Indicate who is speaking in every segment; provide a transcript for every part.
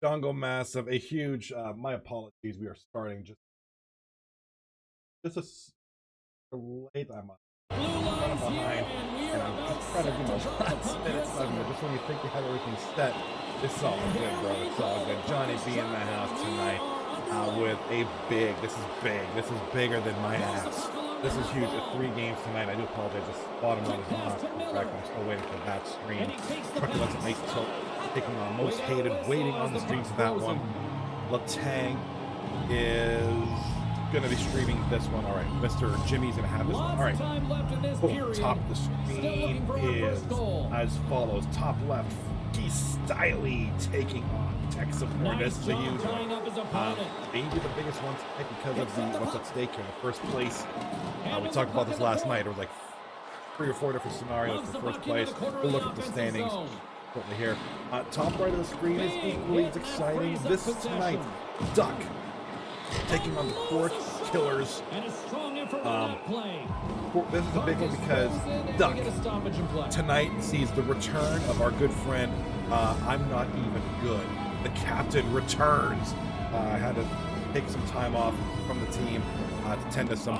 Speaker 1: Dongo Massive, a huge, my apologies, we are starting just a late, I'm running behind, and I'm just trying to do my last minute segment, just when you think you have everything set, it's all good, bro, it's all good. Johnny B in the house tonight, with a this is bigger than my ass. This is huge, 3 games tonight. I do apologize, this bottom one is not correct, I'm still waiting for that screen. Truculence and Ice Tilt taking on Most Hated, waiting on the stream for that one. Latang is going to be streaming this one. All right, Mr. Jimmy's going to have this one. All right, top of the screen is as follows. Top left, Keith Stiley taking on Texas. This is a huge one. Maybe the biggest one tonight because of the what's at stake here in the first place. We talked about this last night. It was like 3 or 4 different scenarios for first place. We'll look at the standings shortly here. Top right of the screen is equally as exciting. This is tonight, Duck taking on the Court Killers. This is a big one because Duck tonight sees the return of our good friend, I'm Not Even Good. The captain returns. I had to take some time off from the team to tend to some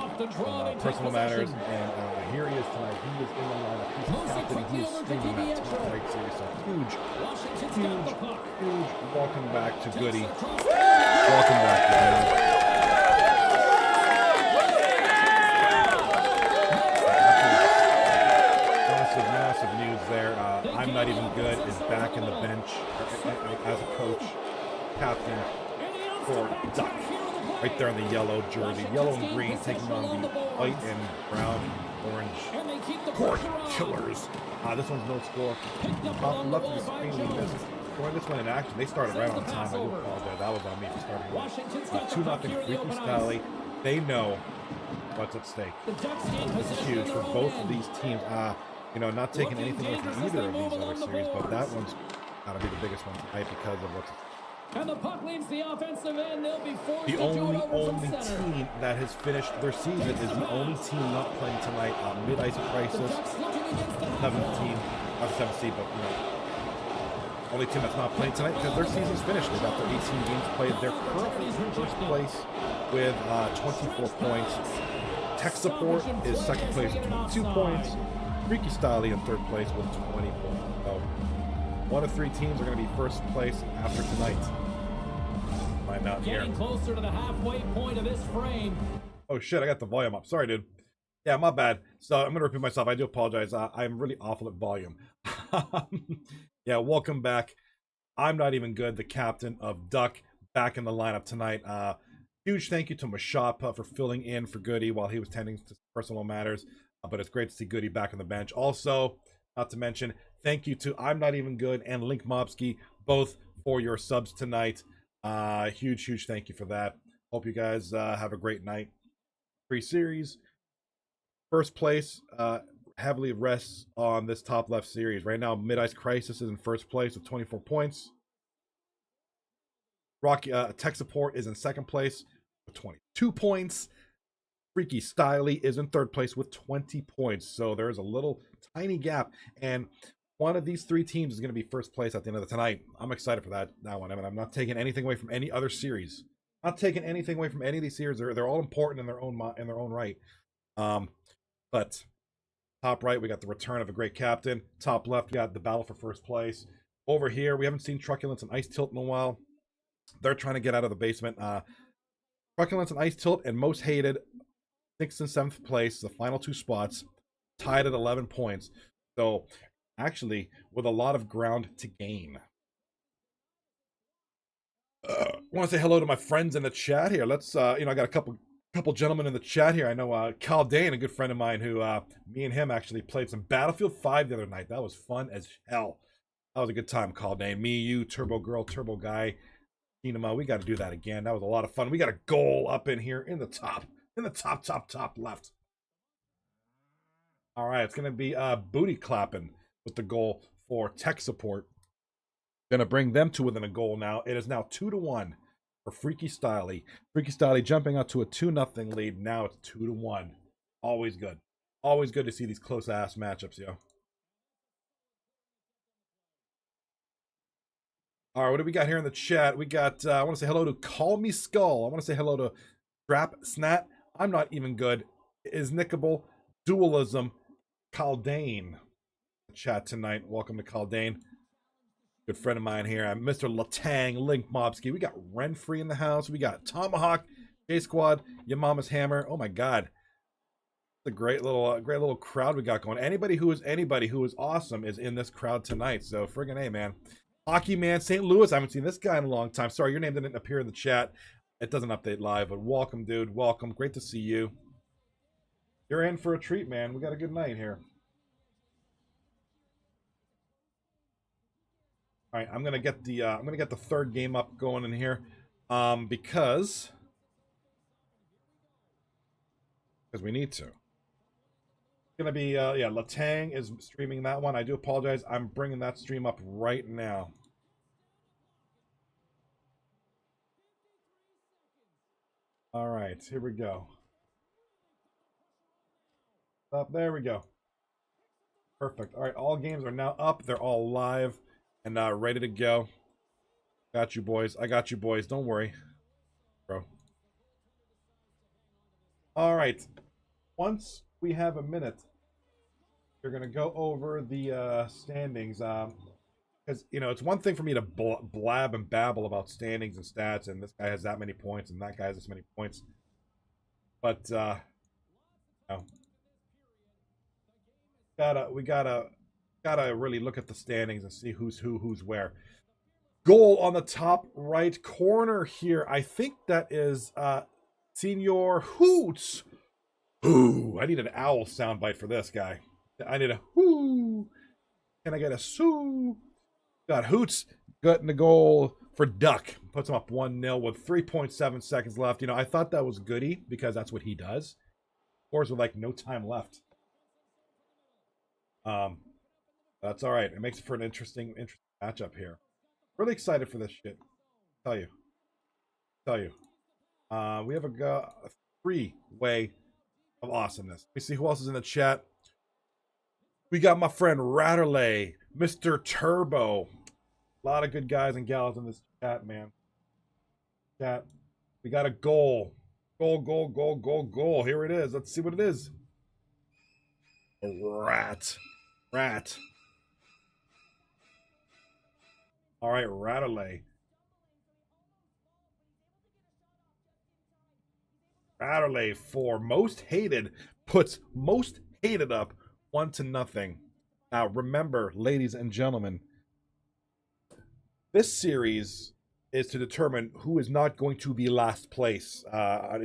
Speaker 1: personal matters, and here he is tonight. He is in the lineup. He's the captain. He is streaming that tonight series. So huge welcome back to Goody. Welcome back to Goody. Massive news there. I'm Not Even Good is back in the bench as a coach, captain for Duck. Right there in the yellow jersey, yellow and green, taking on the white and brown, orange Court Killers. This one's no score. Top left of the screen, we missed. Scoring this one in action. They started right on time. I do apologize. That was on me for starting. 2-0 Freaky Stally. They know what's at stake. This is huge for both of these teams. You know, not taking anything away from either of these other series, but that one's got to be the biggest one tonight because of what's.
Speaker 2: And the puck leaves the offensive end. They'll be forced
Speaker 1: the only team that has finished their season is the only team not playing tonight. Mid-Ice Crisis, 17, not 17, but you know, only team that's not playing tonight because their season's finished. They got their 18 games played. They're currently in first place with 24 points. Tech Support is second place with 22 points. Freaky Style in third place with 20 points. So, 1 of 3 teams are going to be first place after tonight. Find out here.
Speaker 2: Getting closer to the halfway point of this frame.
Speaker 1: Oh shit, I got the volume up. Sorry, dude. Yeah, my bad. So I'm going to repeat myself. I do apologize. I'm really awful at volume. Yeah, welcome back. I'm Not Even Good, the captain of Duck, back in the lineup tonight. Huge thank you to Mashapa for filling in for Goody while he was tending to personal matters. But it's great to see Goody back on the bench. Also, not to mention, thank you to I'm Not Even Good and Link Mobsky, both for your subs tonight. Huge thank you for that. Hope you guys have a great night. Pre-series. First place heavily rests on this top left series. Right now, Mid-Ice Crisis is in first place with 24 points. Rocky Tech Support is in second place with 22 points. Freaky Styley is in third place with 20 points. So there's a little tiny gap. And one of these 3 teams is going to be first place at the end of the tonight. I'm excited for that one. I mean, I'm not taking anything away from any other series. Not taking anything away from any of these series. They're all important in their own right. But top right, we got the return of a great captain. Top left, we got the battle for first place. Over here, we haven't seen Truculence and Ice Tilt in a while. They're trying to get out of the basement. Truculence and Ice Tilt and Most Hated, 6th and 7th place, the final 2 spots, tied at 11 points. So, actually, with a lot of ground to gain. I want to say hello to my friends in the chat here. Let's, I got a couple gentlemen in the chat here. I know Cal Dane, a good friend of mine, who me and him actually played some Battlefield 5 the other night. That was fun as hell. That was a good time, Cal Dane. Me, you, Turbo Girl, Turbo Guy, Cinema. We got to do that again. That was a lot of fun. We got a goal up in here in the top left. All right, it's going to be booty clapping with the goal for Tech Support. Gonna bring them to within a goal now. It is now 2-1 for Freaky Styley. Freaky Styley jumping out to a 2-0 lead. Now it's 2-1. Always good. Always good to see these close ass matchups, yo. All right, what do we got here in the chat? We got, I want to say hello to Call Me Skull. I want to say hello to Drap Snat. I'm not even good. Is Nickable. Dualism. Caldane. Chat tonight. Welcome to Caldane. Good friend of mine here. I'm Mr. Latang, Link Mobsky. We got Renfree in the house. We got Tomahawk, J Squad, Your Mama's Hammer. Oh my God. It's a great little crowd we got going. Anybody who is awesome is in this crowd tonight. So friggin' A, man. Hockey Man, St. Louis. I haven't seen this guy in a long time. Sorry, your name didn't appear in the chat. It doesn't update live, but welcome, dude. Welcome. Great to see you. You're in for a treat, man. We got a good night here. All right, I'm gonna get the third game up going in here, because we need to. It's gonna be yeah, Latang is streaming that one. I do apologize. I'm bringing that stream up right now. All right, here we go. Up there we go. Perfect. All right, all games are now up. They're all live and ready to go. Got you, boys. I got you, boys. Don't worry, bro. All right. Once we have a minute, we're going to go over the standings. Because, you know, it's one thing for me to blab and babble about standings and stats, and this guy has that many points, and that guy has this many points. But, you know, we gotta really look at the standings and see who's who's where. Goal on the top right corner here. I think that is Senior Hoots. Ooh, I need an owl soundbite for this guy. I need a whoo. Can I get a soo? Got Hoots getting the goal for Duck. Puts him up 1-0 with 3.7 seconds left. You know, I thought that was goody because that's what he does. Scores with like no time left. That's all right. It makes it for an interesting matchup here. Really excited for this shit. Tell you. We have a three-way of awesomeness. Let me see who else is in the chat. We got my friend Ratterley, Mr. Turbo. A lot of good guys and gals in this chat, man. Chat. We got a goal. Goal. Here it is. Let's see what it is. A rat. All right, Ratterley. Ratterley for most hated puts most hated up 1-0. Now remember, ladies and gentlemen, this series is to determine who is not going to be last place.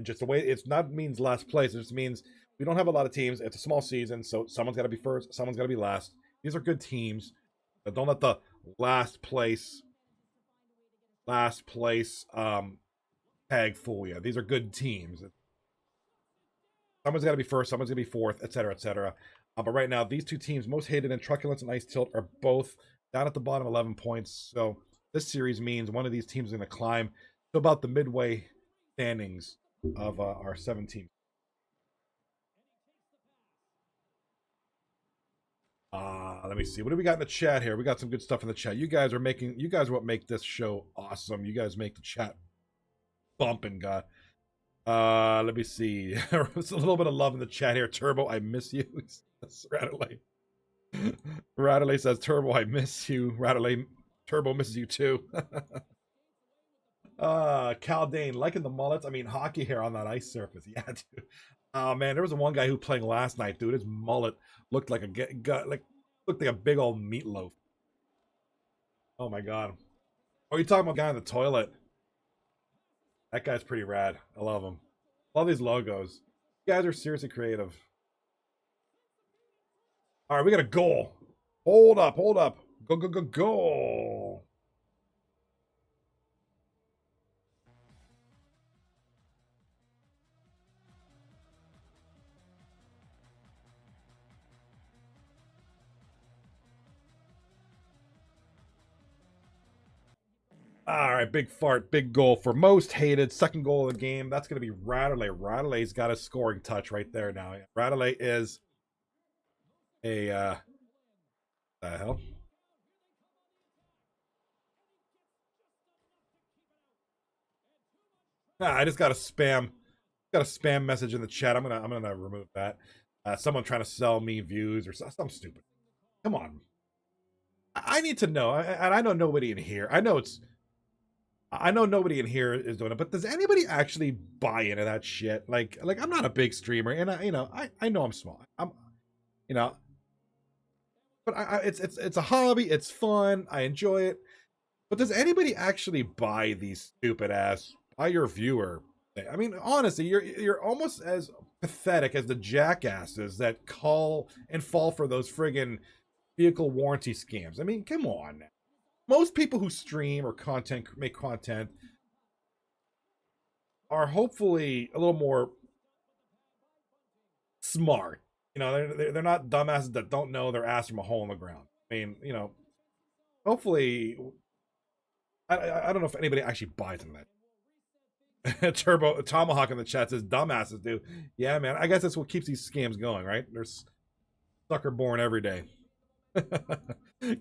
Speaker 1: Just the way it's not means last place. It just means we don't have a lot of teams. It's a small season, so someone's got to be first, someone's got to be last. These are good teams, but don't let the last place tag fool you. These are good teams. Someone's got to be first, someone's going to be fourth, etc., etc. But right now, these two teams, most hated and Truculence and Ice Tilt, are both down at the bottom, 11 points. So this series means one of these teams is going to climb to about the midway standings of our 7 teams. Let me see. What do we got in the chat here? We got some good stuff in the chat. You guys are what make this show awesome. You guys make the chat bumping, God. Let me see. There's a little bit of love in the chat here. Turbo, I miss you. Ratterley. Ratterley says, Turbo, I miss you. Ratterley, Turbo misses you too. Caldane, liking the mullets. I mean, hockey hair on that ice surface. Yeah, dude. Oh man, there was one guy who playing last night, dude. His mullet looked like a big old meatloaf. Oh my god. Oh, you talking about the guy in the toilet? That guy's pretty rad. I love him. Love these logos. You guys are seriously creative. All right, we got a goal. Hold up. Go. All right, big fart, big goal for most hated. Second goal of the game. That's going to be Radulay. Radulay's got a scoring touch right there now. Radulay is a, the hell? I just got a spam message in the chat. I'm gonna remove that. Someone trying to sell me views or something stupid. Come on. I need to know, and I know nobody in here. I know nobody in here is doing it, but does anybody actually buy into that shit? Like I'm not a big streamer, and I know I'm small. You know, but it's a hobby. It's fun. I enjoy it. But does anybody actually buy these stupid ass buy your viewer thing? I mean, honestly, you're almost as pathetic as the jackasses that call and fall for those friggin' vehicle warranty scams. I mean, come on. Most people who stream or make content are hopefully a little more smart. You know, they're not dumbasses that don't know their ass from a hole in the ground. I mean, hopefully, I don't know if anybody actually buys into that. Turbo Tomahawk in the chat says dumbasses do. Yeah, man. I guess that's what keeps these scams going, right? There's sucker born every day.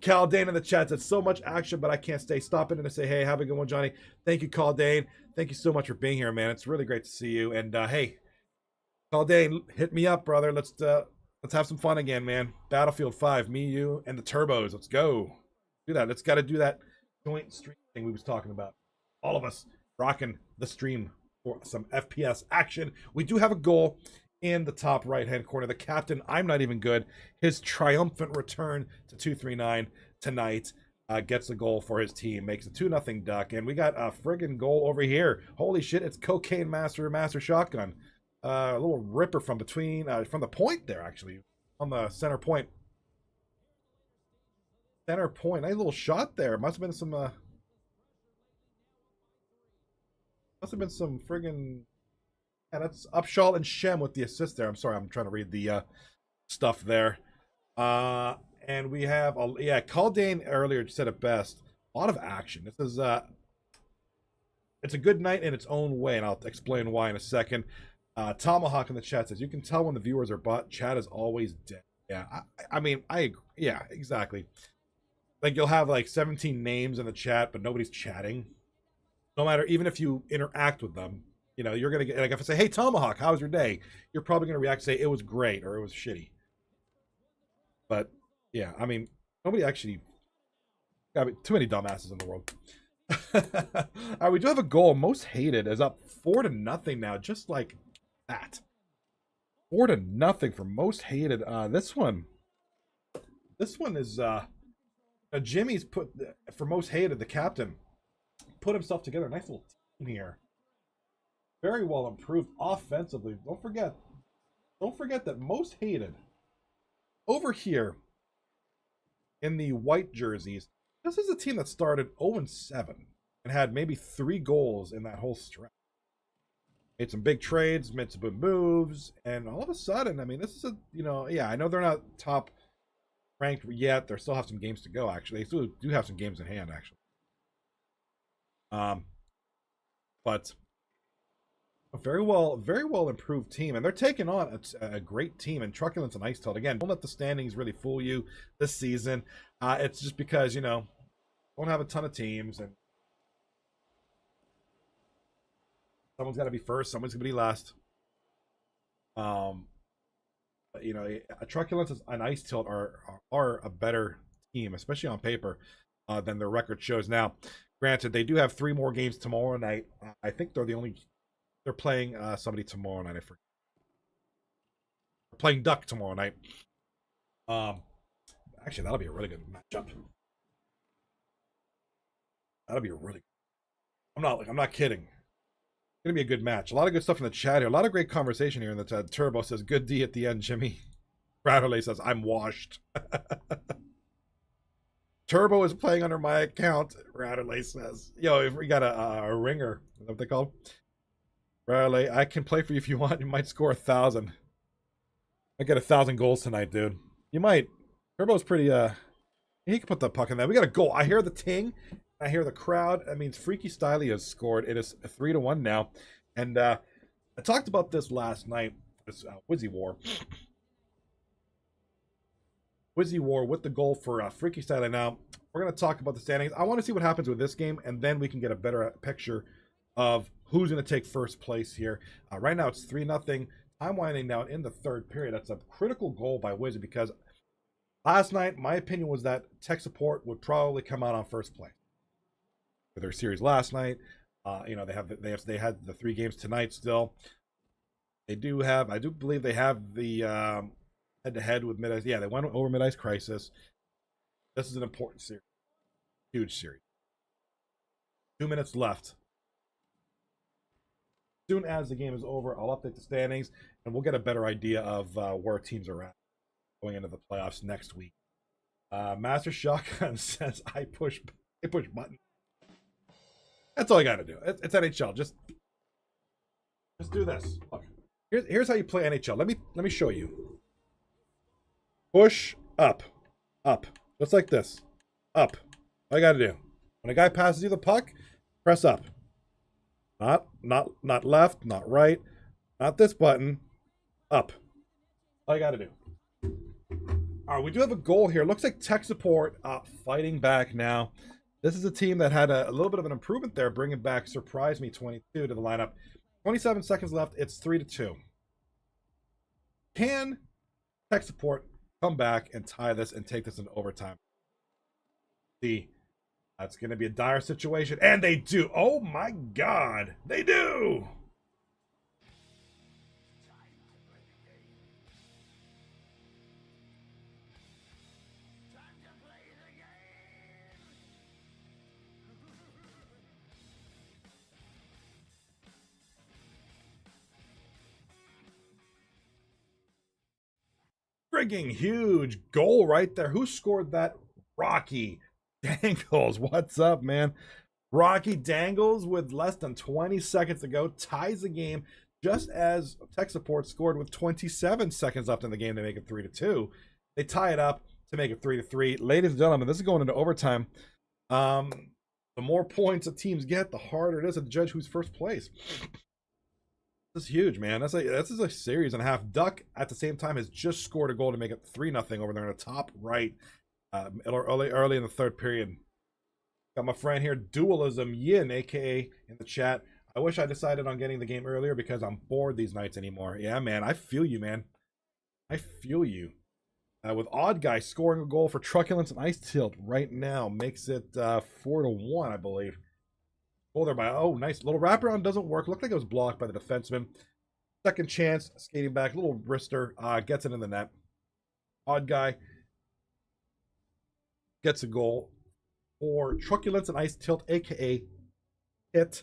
Speaker 1: Cal Dane in the chat said so much action, but I can't stay. Stop it and say, hey, have a good one, Johnny. Thank you, Cal Dane. Thank you so much for being here, man. It's really great to see you. And hey, Cal Dane, hit me up, brother. Let's have some fun again, man. Battlefield 5, me, you, and the Turbos. Let's go. Do that. Let's got to do that joint stream thing we was talking about. All of us rocking the stream for some FPS action. We do have a goal in the top right hand corner. The captain, I'm not even good. His triumphant return to 239 tonight gets a goal for his team, makes a 2-0 duck, and we got a friggin' goal over here. Holy shit! It's Cocaine Master Shotgun, a little ripper from between from the point there, actually, on the center point. Nice little shot there. Must have been some friggin'. And that's Upshaw and Shem with the assist there. I'm sorry, I'm trying to read the stuff there. And we have, Caldane earlier said it best. A lot of action. This is, it's a good night in its own way, and I'll explain why in a second. Tomahawk in the chat says, you can tell when the viewers are bought. Chat is always dead. Yeah, I mean, I agree. Yeah, exactly. Like, you'll have, like, 17 names in the chat, but nobody's chatting. No matter, even if you interact with them. You know, you're going to get, like, if I say, hey, Tomahawk, how was your day? You're probably going to react, say, it was great, or it was shitty. But, yeah, I mean, nobody actually, I mean, too many dumbasses in the world. All right, we do have a goal. Most hated is up 4-0 now, just like that. 4-0 for most hated. This one is, Jimmy's put, for most hated, the captain, put himself together. A nice little team here. Very well improved offensively. Don't forget that most hated over here in the white jerseys, this is a team that started 0-7 and had maybe 3 goals in that whole stretch. Made some big trades, made some good moves, and all of a sudden, I mean, this is I know they're not top ranked yet. They still have some games to go, actually. They still do have some games in hand, actually. But a very well improved team, and they're taking on a great team. And Truculence and Ice Tail, again, don't let the standings really fool you this season. It's just because don't have a ton of teams, and someone's got to be first, someone's going to be last. A Truculence and Ice Tilt are a better team, especially on paper, than their record shows. Now, granted, they do have 3 more games tomorrow night. I think they're playing somebody tomorrow night. I forget. They're playing Duck tomorrow night. Actually, that'll be a really good matchup. That'll be a really. I'm not kidding. It's gonna be a good match. A lot of good stuff in the chat here. A lot of great conversation here in the chat. Turbo says, "Good D at the end, Jimmy." Bradley says, "I'm washed." Turbo is playing under my account. Bradley says, "Yo, if we got a ringer, is that what they call? Bradley, I can play for you if you want. You might score 1,000. I get 1,000 goals tonight, dude. You might. Turbo's pretty. He can put the puck in there. We got a goal. I hear the ting, I hear the crowd. That means Freaky Styley has scored. It is 3-1 now. And I talked about this last night. This Wizzy War. Wizzy War with the goal for Freaky Styley. Now, we're going to talk about the standings. I want to see what happens with this game, and then we can get a better picture of who's going to take first place here. Right now, it's 3-0. I'm winding down in the third period. That's a critical goal by Wizzy because last night, my opinion was that tech support would probably come out on first place for their series last night. They had the 3 games tonight still. I do believe they have the head-to-head with Mid-Ice. Yeah, they went over Mid-Ice Crisis. This is an important series. Huge series. 2 minutes left. As soon as the game is over, I'll update the standings, and we'll get a better idea of where teams are at going into the playoffs next week. Master Shotgun says, I push button. That's all I got to do. It's NHL. Just do this. Look, here's how you play NHL. Let me show you. Push up, just like this, up. All I got to do. When a guy passes you the puck, press up. Not left, not right, not this button. Up. All I got to do. All right, we do have a goal here. Looks like tech support fighting back now. This is a team that had a little bit of an improvement there, bringing back Surprise Me 22 to the lineup. 27 seconds left. It's 3-2. Can tech support come back and tie this and take this into overtime? See, that's going to be a dire situation, and they do. Oh my God, they do. Frigging huge goal right there. Who scored that? Rocky Dangles. What's up, man? Rocky Dangles with less than 20 seconds to go ties the game just as tech support scored with 27 seconds left in the game to make it 3-2. They tie it up to make it 3-3. Ladies and gentlemen, this is going into overtime. The more points the teams get, the harder it is to judge who's first place. This is huge, man. This is a series and a half. Duck at the same time has just scored a goal to make it 3-0 over there in the top right, early in the third period. Got my friend here, Dualism Yin, aka in the chat. I wish I decided on getting the game earlier because I'm bored these nights anymore. Yeah, man, I feel you, man. I feel you. With Odd Guy scoring a goal for Truculence and Ice Tilt right now makes it 4-1, I believe. Oh, there by nice little wraparound doesn't work. Looked like it was blocked by the defenseman. Second chance, skating back, little wrister, gets it in the net. Odd Guy gets a goal for Truculence and Ice Tilt, aka Hit.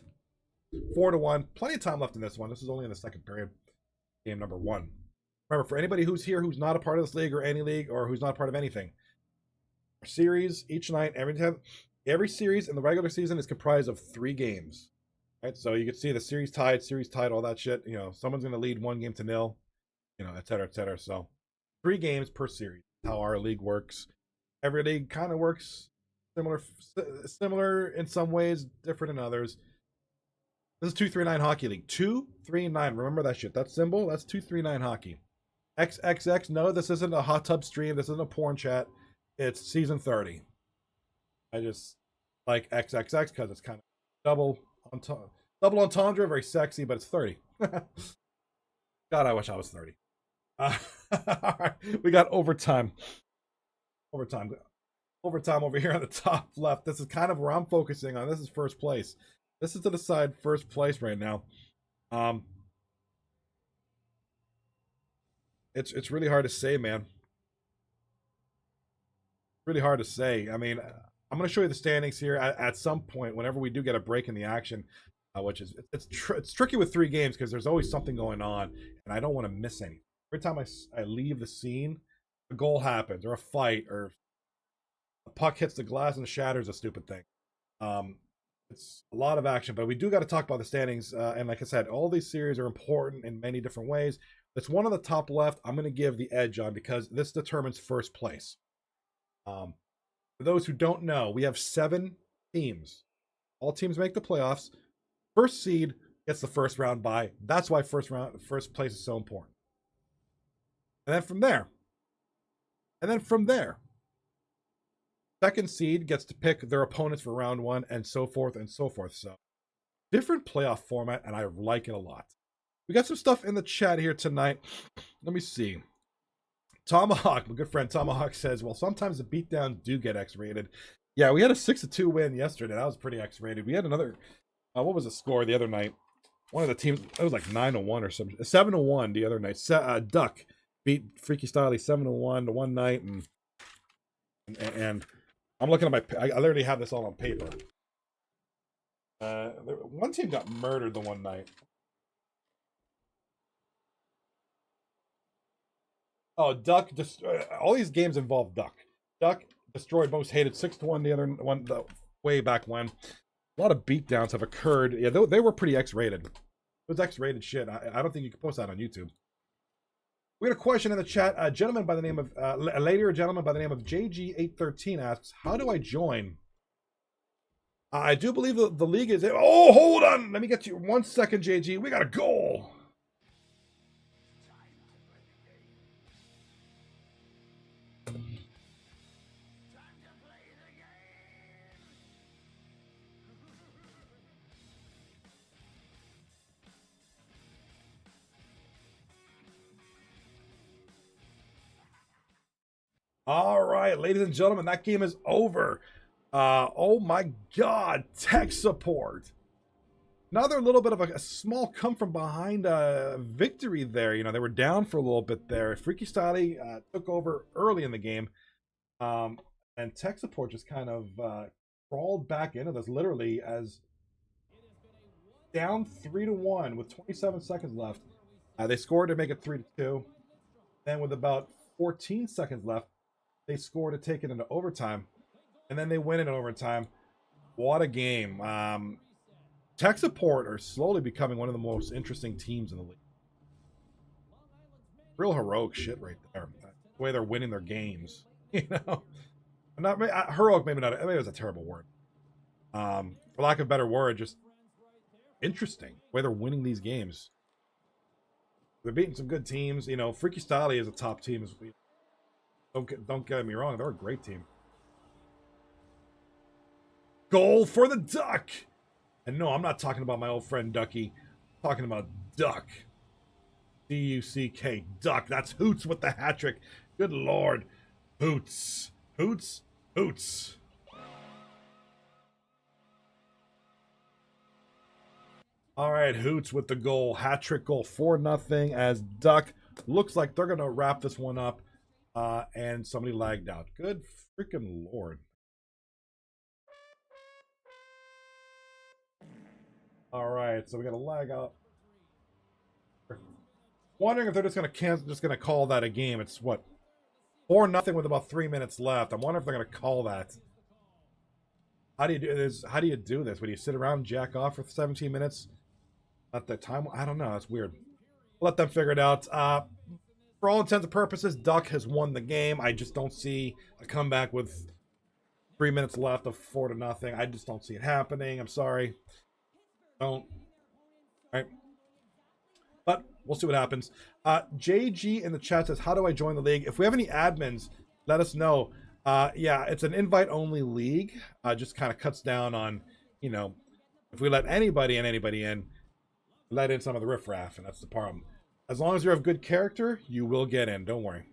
Speaker 1: 4-1. Plenty of time left in this one. This is only in the second period. Game number 1. Remember, for anybody who's here who's not a part of this league or any league or who's not a part of anything, our series each night, every series in the regular season is comprised of 3 games. Right? So you can see the series tied, all that shit. You know, someone's going to lead 1-0, et cetera, et cetera. So 3 games per series. How our league works. Every league kind of works similar in some ways, different in others. This is 239 Hockey League. 239. Remember that shit. That symbol? That's 239 Hockey. XXX. No, this isn't a hot tub stream. This isn't a porn chat. It's season 30. I just like XXX because it's kind of double entendre, very sexy, but it's 30. God, I wish I was 30. All right, we got overtime. Overtime over here on the top left. This is kind of where I'm focusing on. This is first place. This is to decide first place right now. It's really hard to say, man. Really hard to say. I mean, I'm going to show you the standings here at some point whenever we do get a break in the action, which is it's tricky with 3 games because there's always something going on, and I don't want to miss any. Every time I leave the scene, a goal happens or a fight or a puck hits the glass and shatters a stupid thing. It's a lot of action, but we do got to talk about the standings. And like I said, all these series are important in many different ways. This one on the top left, I'm going to give the edge on because this determines first place. For those who don't know, we have 7 teams. All teams make the playoffs. First seed gets the first round bye. That's why first place is so important. And then from there, second seed gets to pick their opponents for round 1, and so forth and so forth. So, different playoff format, and I like it a lot. We got some stuff in the chat here tonight. Let me see. Tomahawk, my good friend Tomahawk says, well, sometimes the beatdowns do get X-rated. Yeah, we had a 6-2 win yesterday. That was pretty X-rated. We had another, what was the score the other night? One of the teams, it was like 9-1 or something. 7-1 the other night. Duck beat Freaky Styley 7-1 the one night, and I'm looking at I literally have this all on paper. One team got murdered the one night. Oh, Duck just all these games involve Duck. Duck destroyed Most Hated 6-1 the other one way back when. A lot of beatdowns have occurred. Yeah, they were pretty X-rated. It was X-rated shit. I don't think you can post that on YouTube. We had a question in the chat. A gentleman by the name of a lady or gentleman by the name of JG813 asks, "How do I join?" I do believe the league is. Oh, hold on. Let me get you 1 second, JG. We got a goal. All right, ladies and gentlemen, that game is over. Oh my God, tech support. Another little bit of a small come from behind victory there. You know, they were down for a little bit there. Freaky Styley took over early in the game. And tech support just kind of crawled back into this literally as down 3-1 with 27 seconds left. They scored to make it 3-2. Then with about 14 seconds left, they score to take it into overtime, and then they win it in overtime. What a game. Tech support are slowly becoming one of the most interesting teams in the league. Real heroic shit right there. The way they're winning their games. You know? Not heroic, maybe not. Maybe it was a terrible word. For lack of a better word, just interesting. The way they're winning these games. They're beating some good teams. You know, Freaky Styley is a top team. Don't get me wrong, they're a great team. Goal for the Duck! And no, I'm not talking about my old friend Ducky. I'm talking about Duck. D-U-C-K, Duck. That's Hoots with the hat trick. Good Lord. Hoots. Hoots. Hoots. All right, Hoots with the goal. Hat trick goal, 4-0 as Duck looks like they're going to wrap this one up. And somebody lagged out. Good freaking Lord. All right, so we got a lag out. Wondering if they're just going to call that a game. It's what, 4-0 with about 3 minutes left. I'm wondering if they're going to call that. How do you do this? How do you do this? Would you sit around and jack off for 17 minutes at the time? I don't know. That's weird. Let them figure it out. For all intents and purposes, Duck has won the game. I just don't see a comeback with 3 minutes left of 4-0. I just don't see it happening. I'm sorry. Don't. All right. But we'll see what happens. JG in the chat says, "How do I join the league?" If we have any admins, let us know. Yeah, it's an invite-only league. Just kind of cuts down on, you know, if we let anybody in, let in some of the riffraff, and that's the problem. As long as you have good character, you will get in. Don't worry.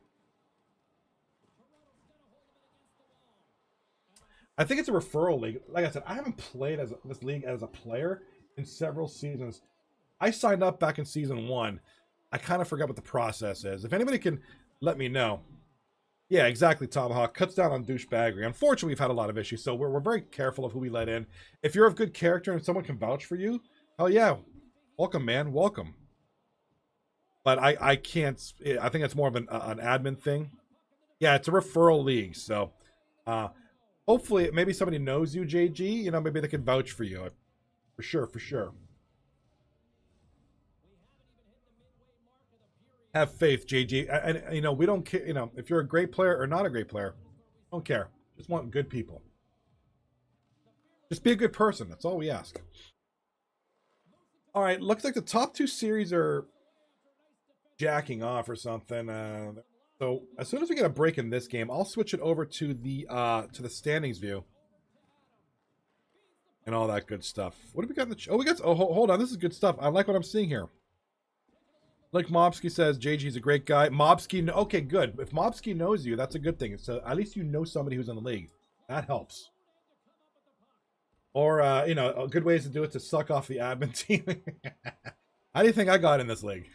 Speaker 1: I think it's a referral league. Like I said, I haven't played this league as a player in several seasons. I signed up back in season 1. I kind of forgot what the process is. If anybody can let me know. Yeah, exactly, Tomahawk. Cuts down on douchebaggery. Unfortunately, we've had a lot of issues, so we're very careful of who we let in. If you're of good character and someone can vouch for you, hell yeah. Welcome, man. Welcome. But I can't. I think it's more of an admin thing. Yeah, it's a referral league. So hopefully, maybe somebody knows you, JG. You know, maybe they can vouch for you. For sure, for sure. Have faith, JG. And you know, we don't care. You know, if you're a great player or not a great player, don't care. Just want good people. Just be a good person. That's all we ask. All right, looks like the top 2 series are jacking off or something. So as soon as we get a break in this game, I'll switch it over to the standings view and all that good stuff. What do we got in the? Hold on, this is good stuff. I like what I'm seeing here. Like Mobsky says, JG's a great guy. Mobsky, okay, good. If Mobsky knows you, that's a good thing. So at least you know somebody who's in the league. That helps. Or, good ways to do it to suck off the admin team. How do you think I got in this league?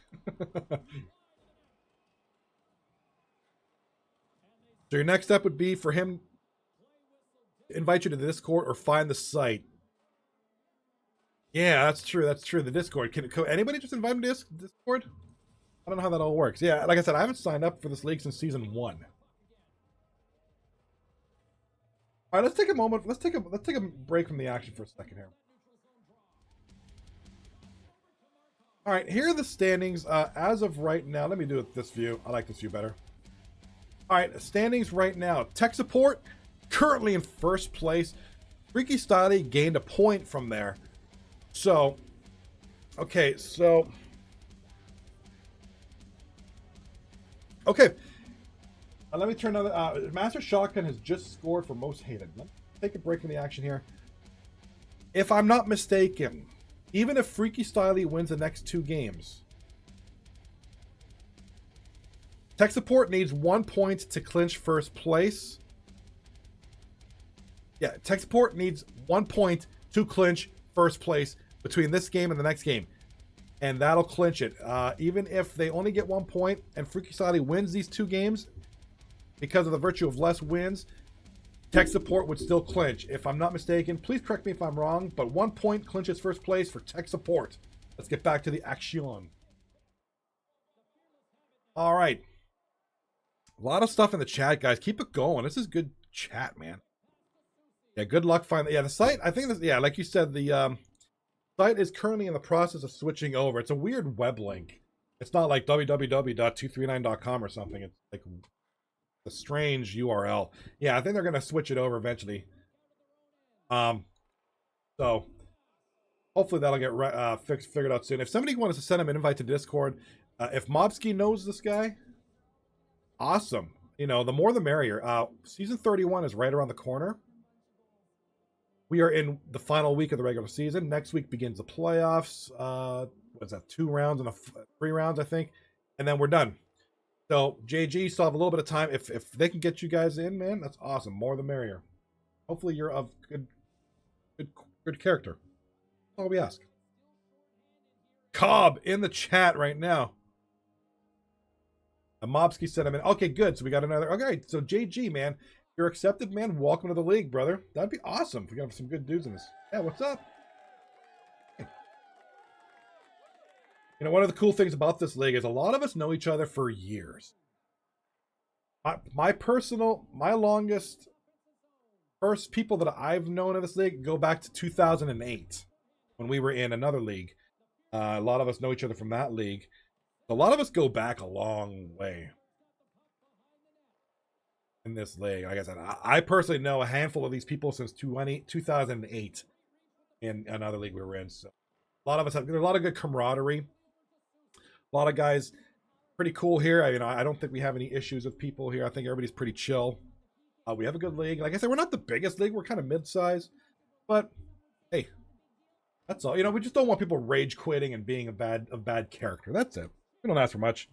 Speaker 1: So your next step would be for him to invite you to the Discord or find the site. Yeah, that's true. That's true. The Discord. Can anybody just invite him to Discord? I don't know how that all works. Yeah, like I said, I haven't signed up for this league since season 1. All right, let's take a moment. Let's take a break from the action for a second here. All right, here are the standings as of right now. Let me do it this view. I like this view better. All right, standings right now. Tech Support currently in first place. Freaky Styley gained a point from there. So, okay, so... Okay, let me turn another... Master Shotgun has just scored for most hated. Let's take a break in the action here. If I'm not mistaken, even if Freaky Styley wins the next 2 games, Tech Support needs 1 point to clinch first place. Yeah, Tech Support needs 1 point to clinch first place between this game and the next game. And that'll clinch it. Even if they only get 1 point and Freaky Styley wins these 2 games, because of the virtue of less wins, Tech Support would still clinch. If I'm not mistaken, please correct me if I'm wrong, but 1 point clinches first place for Tech Support. Let's get back to the action. All right. A lot of stuff in the chat, guys. Keep it going. This is good chat, man. Yeah, good luck finding... Yeah, the site, I think, yeah, like you said, the site is currently in the process of switching over. It's a weird web link. It's not like www.239.com or something. It's like a strange URL. Yeah, I think they're going to switch it over eventually. So hopefully that'll get figured out soon. If somebody wants to send him an invite to Discord, if Mobsky knows this guy, awesome. You know, the more the merrier. Season 31 is right around the corner. We are in the final week of the regular season. Next week begins the playoffs. What's that? 2 rounds and 3 rounds, I think. And then we're done. So, JG, still have a little bit of time. If they can get you guys in, man, that's awesome. More the merrier. Hopefully you're of good character. That's all we ask. Cobb in the chat right now. Mobsky sent him in. Okay, good. So we got another. Okay, so JG, man, you're accepted, man. Welcome to the league, brother. That'd be awesome if we got some good dudes in this. Yeah, what's up? Hey. You know, one of the cool things about this league is a lot of us know each other for years. My longest first people that I've known in this league go back to 2008 when we were in another league. A lot of us know each other from that league. A lot of us go back a long way in this league. Like I said, I personally know a handful of these people since 2008 in another league we were in. So a lot of us have a lot of good camaraderie. A lot of guys pretty cool here. I don't think we have any issues with people here. I think everybody's pretty chill. We have a good league. Like I said, we're not the biggest league. We're kind of mid-size. But hey, that's all. You know, we just don't want people rage quitting and being a bad character. That's it. We don't ask for much.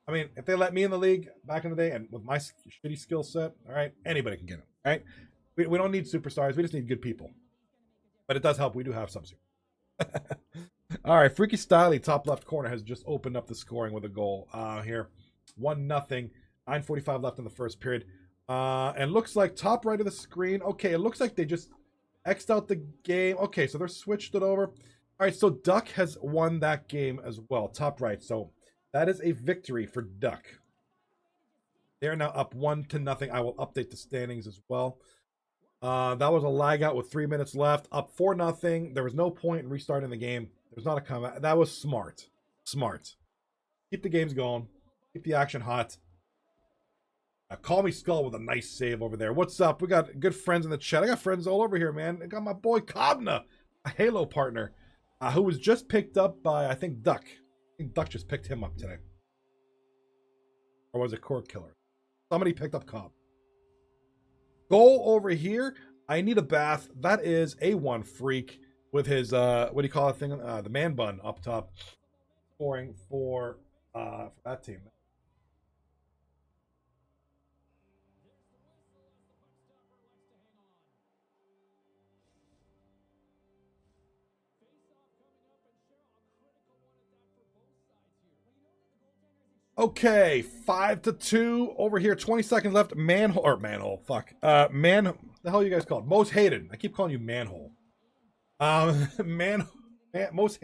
Speaker 1: I mean, if they let me in the league back in the day and with my shitty skill set, all right, anybody can get it. All right, we don't need superstars. We just need good people. But it does help. We do have some super. All right, Freaky Styley, top left corner, has just opened up the scoring with a goal here. 1-0. 9:45 left in the first period. And looks like top right of the screen. Okay, it looks like they just X'd out the game. Okay, so they're switched it over. All right, so Duck has won that game as well, top right. So that is a victory for Duck. They're now up 1-0. I will update the standings as well. That was a lag out with 3 minutes left. Up 4-0. There was no point in restarting the game. There was not a comeback. That was smart. Smart. Keep the games going. Keep the action hot. Call me Skull with a nice save over there. What's up? We got good friends in the chat. I got friends all over here, man. I got my boy Kobna, a Halo partner, who was just picked up by, I think, Duck. I think Duck just picked him up today. Or was it Core Killer? Somebody picked up Cobb. Goal over here. I need a bath. That is A1 Freak with his, what do you call that thing? The man bun up top. Scoring for that team. Okay, 5-2 over here. 20 seconds left. Manhole. Fuck. The hell you guys called? Most hated. I keep calling you manhole. Most.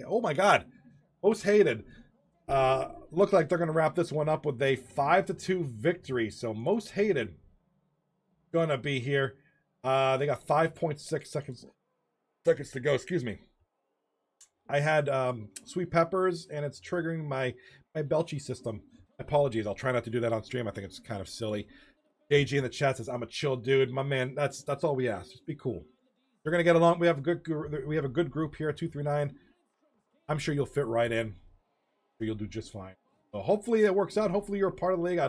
Speaker 1: Oh my God. Most hated. Look like they're gonna wrap this one up with a 5-2 victory. So most hated gonna be here. They got 5.6 seconds to go. Excuse me. I had sweet peppers, and it's triggering my belchy system. Apologies, I'll try not to do that on stream. I think it's kind of silly. JG in the chat says, "I'm a chill dude." My man, that's all we ask. Just be cool. You're gonna get along. We have a good group here at 239. I'm sure you'll fit right in. You'll do just fine. So hopefully it works out. Hopefully you're a part of the league.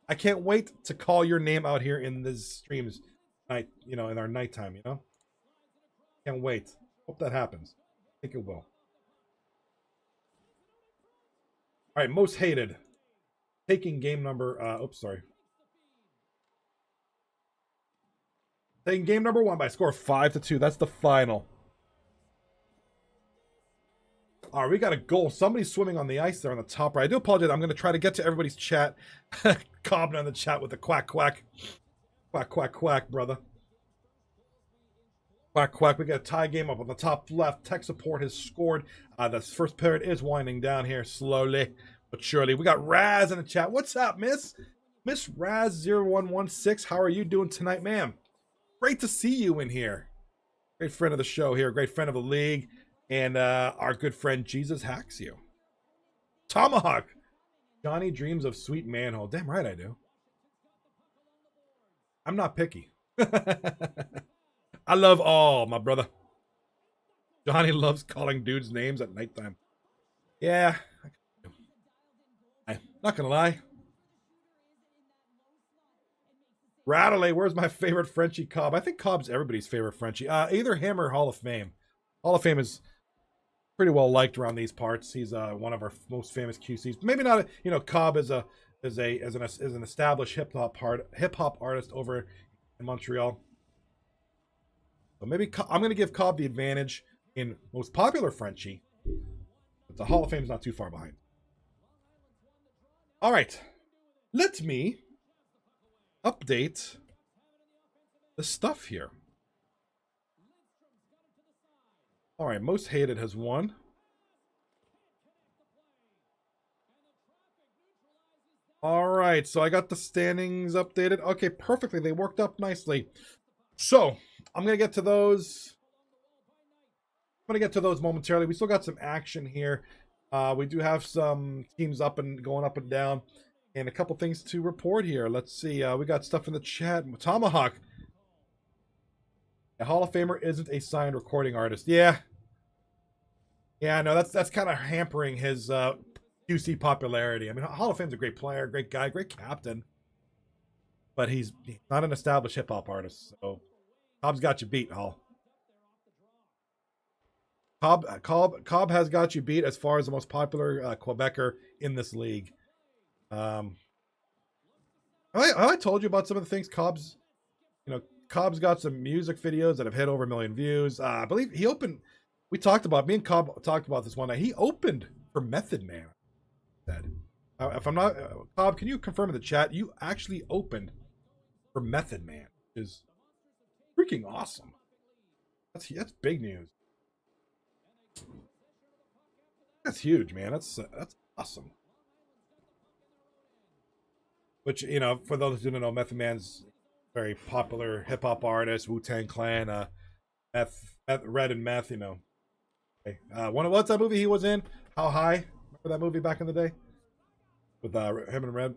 Speaker 1: I can't wait to call your name out here in this streams night. You know, in our nighttime. You know, can't wait. Hope that happens. I think it will. All right, most hated. Taking game number, Taking game number 1 by a score of 5-2. That's the final. All right, we got a goal. Somebody's swimming on the ice there on the top right. I do apologize. I'm going to try to get to everybody's chat. Cobbing on the chat with the quack, quack. Quack, quack, quack, brother. Quack, quack. We got a tie game up on the top left. Tech support has scored. The first period is winding down here slowly but surely. We got Raz in the chat. What's up, Miss Raz0116? How are you doing tonight, ma'am? Great to see you in here. Great friend of the show here. Great friend of the league. And our good friend Jesus Hacks you. Tomahawk. Johnny dreams of sweet manhole. Damn right I do. I'm not picky. I love all, my brother. Johnny loves calling dudes names at nighttime. Yeah. I'm not gonna lie. Rattley, where's my favorite Frenchie Cobb? I think Cobb's everybody's favorite Frenchie. Either him or Hall of Fame. Hall of Fame is pretty well liked around these parts. He's one of our most famous QCs. Maybe not. You know, Cobb is an established hip hop artist over in Montreal. So maybe I'm going to give Cobb the advantage in most popular Frenchie. But the Hall of Fame is not too far behind. All right, let me update the stuff here. All right, most hated has won. All right, so I got the standings updated. Okay, perfectly. They worked up nicely. So I'm going to get to those. I'm going to get to those momentarily. We still got some action here. We do have some teams going up and down, and a couple things to report here. Let's see. We got stuff in the chat. Tomahawk. A Hall of Famer isn't a signed recording artist. Yeah, no, that's kind of hampering his QC popularity. I mean, Hall of Fame's a great player, great guy, great captain, but he's not an established hip hop artist. So Cobb's got you beat, Hall. Cobb has got you beat as far as the most popular Quebecer in this league. Have I told you about some of the things Cobb's got some music videos that have hit over 1 million views. I believe he opened. Me and Cobb talked about this one night. He opened for Method Man. If I'm not, Cobb, can you confirm in the chat? You actually opened for Method Man, which is freaking awesome. That's big news. That's huge, man. That's awesome. Which, you know, for those who don't know, Method Man's very popular hip hop artist, Wu-Tang Clan, Red and Meth, you know. Okay. What's that movie he was in? How High? Remember that movie back in the day with him and Red?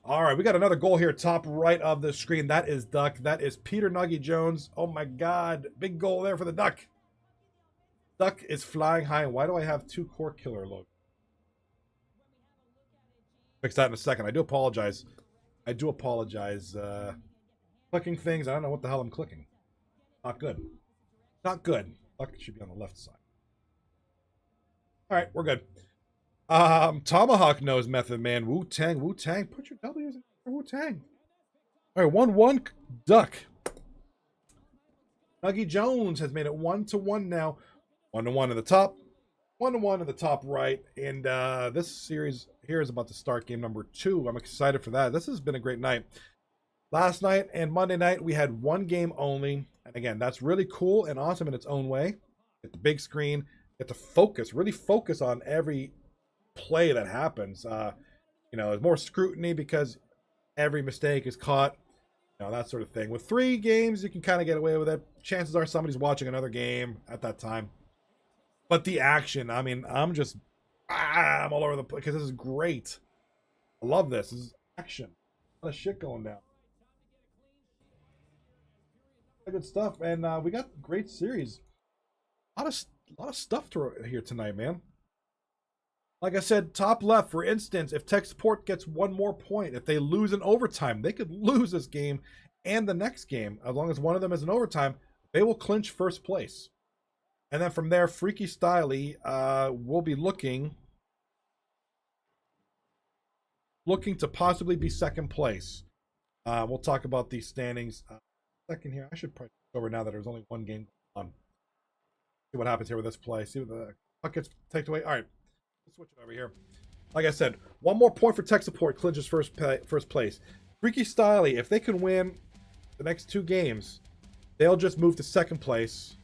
Speaker 1: All right, we got another goal here, top right of the screen. That is Duck. That is Peter Nuggy Jones. Oh my God, big goal there for the Duck. Duck is flying high. Why do I have 2 Core Killer logos? Fix that in a second. I do apologize. Clicking things. I don't know what the hell I'm clicking. Not good. Not good. Duck should be on the left side. All right, we're good. Tomahawk knows Method Man. Wu-Tang. Wu-Tang. Put your W's in Wu-Tang. All right, 1-1 Duck. Nuggy Jones has made it 1-1 now. 1-1 at the top. 1-1 at the top right. And this series here is about to start game number 2. I'm excited for that. This has been a great night. Last night and Monday night, we had 1 game only. And again, that's really cool and awesome in its own way. Get the big screen. Get to focus. Really focus on every play that happens. There's more scrutiny because every mistake is caught. That sort of thing. With 3 games, you can kind of get away with it. Chances are somebody's watching another game at that time. But the action, I mean, I'm all over the place because this is great. I love this. This is action. A lot of shit going down. Good stuff, and we got great series. A lot of stuff here tonight, man. Like I said, top left, for instance, if Tech Support gets 1 more point, if they lose in overtime, they could lose this game and the next game. As long as one of them is in overtime, they will clinch first place. And then from there, Freaky Styley will be looking to possibly be second place. We'll talk about these standings second here. I should probably go over now that there's only 1 game on. See what happens here with this play. See what the puck gets taken away. All right. Switch it over here. Like I said, 1 more point for Tech Support clinches first place. Freaky Styley, if they can win the next 2 games, they'll just move to second place.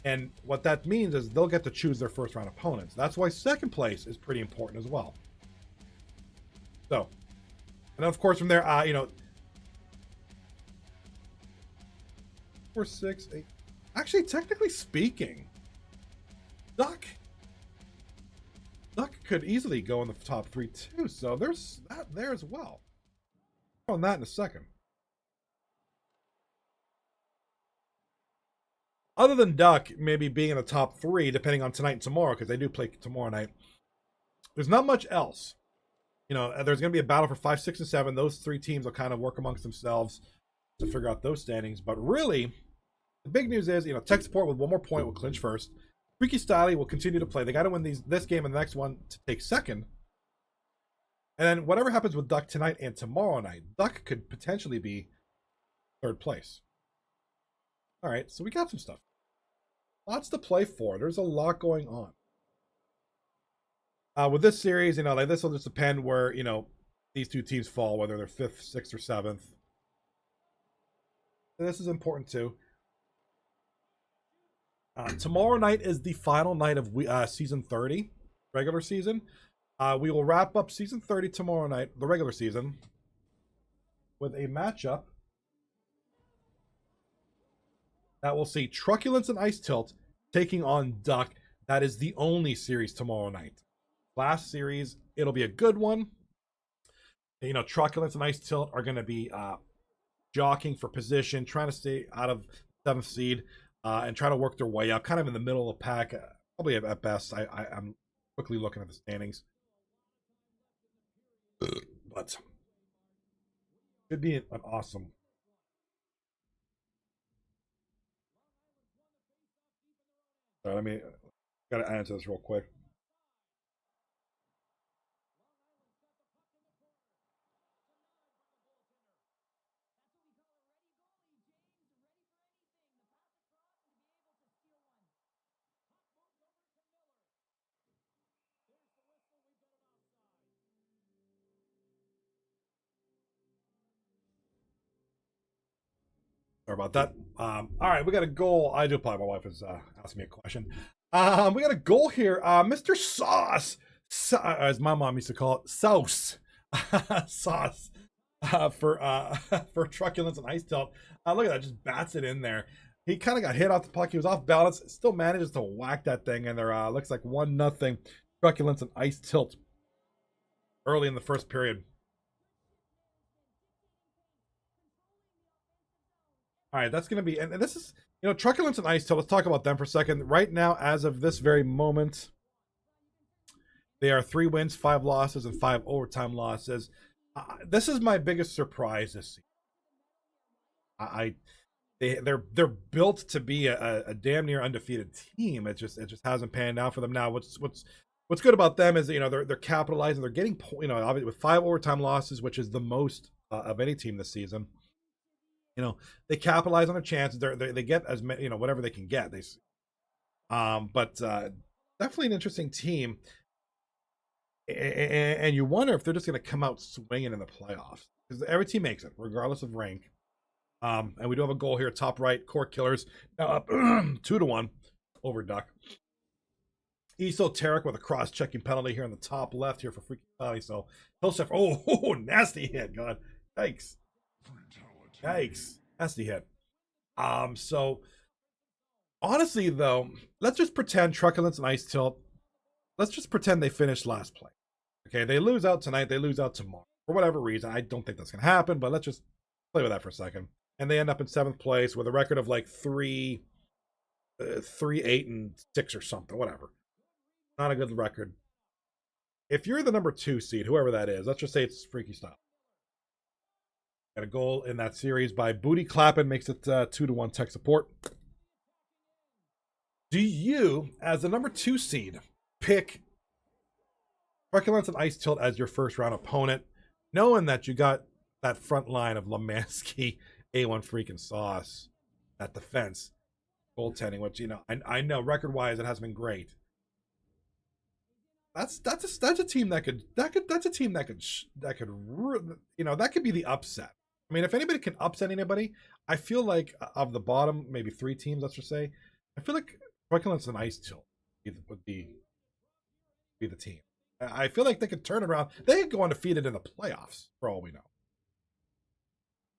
Speaker 1: And what that means is they'll get to choose their first round opponents. That's why second place is pretty important as well. So, and then of course from there, 4, 6, 8. Actually, technically speaking, Duck could easily go in the top 3 too, so there's that there as well. On that in a second. Other than Duck maybe being in the top 3, depending on tonight and tomorrow, because they do play tomorrow night, there's not much else. There's going to be a battle for 5, 6, and 7. Those 3 teams will kind of work amongst themselves to figure out those standings. But really, the big news is, Tech Support with 1 more point will clinch first. Freaky Styley will continue to play. They got to win this game and the next one to take second. And then whatever happens with Duck tonight and tomorrow night, Duck could potentially be third place. All right, so we got some stuff. Lots to play for. There's a lot going on. With this series, this will just depend where, these 2 teams fall, whether they're 5th, 6th, or 7th. And this is important too. Tomorrow night is the final night of season 30, regular season. We will wrap up season 30 tomorrow night, the regular season, with a matchup that will see Truculence and Ice Tilt taking on Duck. That is the only series tomorrow night. Last series, it'll be a good one. Truculence and Ice Tilt are going to be jockeying for position, trying to stay out of 7th seed. And try to work their way up, kind of in the middle of the pack, probably at best. I'm quickly looking at the standings, but could be an awesome. All right, gotta answer this real quick. Sorry about that. All right, we got a goal. I do apologize. My wife is asking me a question. We got a goal here. Mr. Sauce, as my mom used to call it, Sauce. Sauce for Truculence and Ice Tilt. Look at that, just bats it in there. He kind of got hit off the puck. He was off balance. Still manages to whack that thing in there. Looks like 1-0 Truculence and Ice Tilt early in the first period. All right, that's going to be, and this is, Truculence and Ice Tail. Let's talk about them for a second. Right now, as of this very moment, they are 3 wins, 5 losses, and 5 overtime losses. This is my biggest surprise this season. They're built to be a damn near undefeated team. It just hasn't panned out for them. Now, what's good about them is they're capitalizing. They're getting obviously with 5 overtime losses, which is the most of any team this season. They capitalize on their chances. They get as many, whatever they can get. But definitely an interesting team. And you wonder if they're just going to come out swinging in the playoffs, because every team makes it, regardless of rank. And we do have a goal here, top right, Core Killers now up 2-1 over Duck. Esoteric with a cross-checking penalty here on the top left here for Freaky Valley. So Hillchef, nasty hit, God, yikes. Yikes. Nasty hit. So honestly though, let's just pretend Truculence and Ice Tilt, let's just pretend they finished last place. Okay, they lose out tonight, they lose out tomorrow. For whatever reason, I don't think that's gonna happen, but let's just play with that for a second. And they end up in 7th place with a record of like 3, 8, and 6 or something, whatever. Not a good record. If you're the number 2 seed, whoever that is, let's just say it's Freaky Style. Got a goal in that series by Booty Clappin', makes it 2-1 tech support. Do you, as the number 2 seed, pick Truculence and Ice Tilt as your first round opponent, knowing that you got that front line of Lemansky, A1 freaking Sauce, that defense, goaltending, which I know record-wise it hasn't been great. That's a team that could be the upset. I mean, if anybody can upset anybody, I feel like of the bottom, maybe 3 teams, let's just say, I feel like Truculence and Ice Tilt would be the team. I feel like they could turn around. They could go undefeated in the playoffs, for all we know.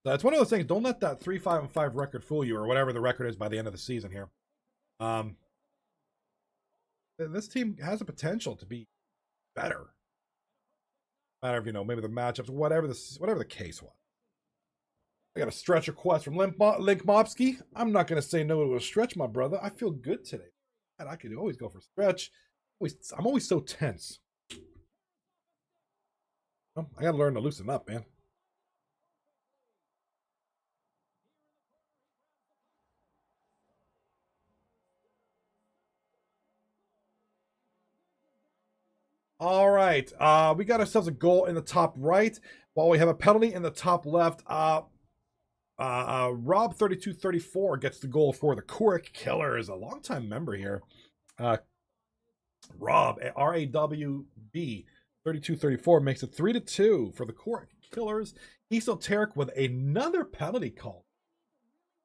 Speaker 1: So it's one of those things. Don't let that 3-5-5 record fool you, or whatever the record is by the end of the season here. This team has a potential to be better. Matter of maybe the matchups, whatever the case was. I got a stretch request from Link Mopsky. I'm not going to say no to a stretch, my brother. I feel good today. And I could always go for a stretch. I'm always so tense. Well, I got to learn to loosen up, man. All right. We got ourselves a goal in the top right, while we have a penalty in the top left. Rob 3234 gets the goal for the Cork Killers, a longtime member here. Rob, RAWB 3234, makes it 3-2 for the Cork Killers. Esoteric with another penalty call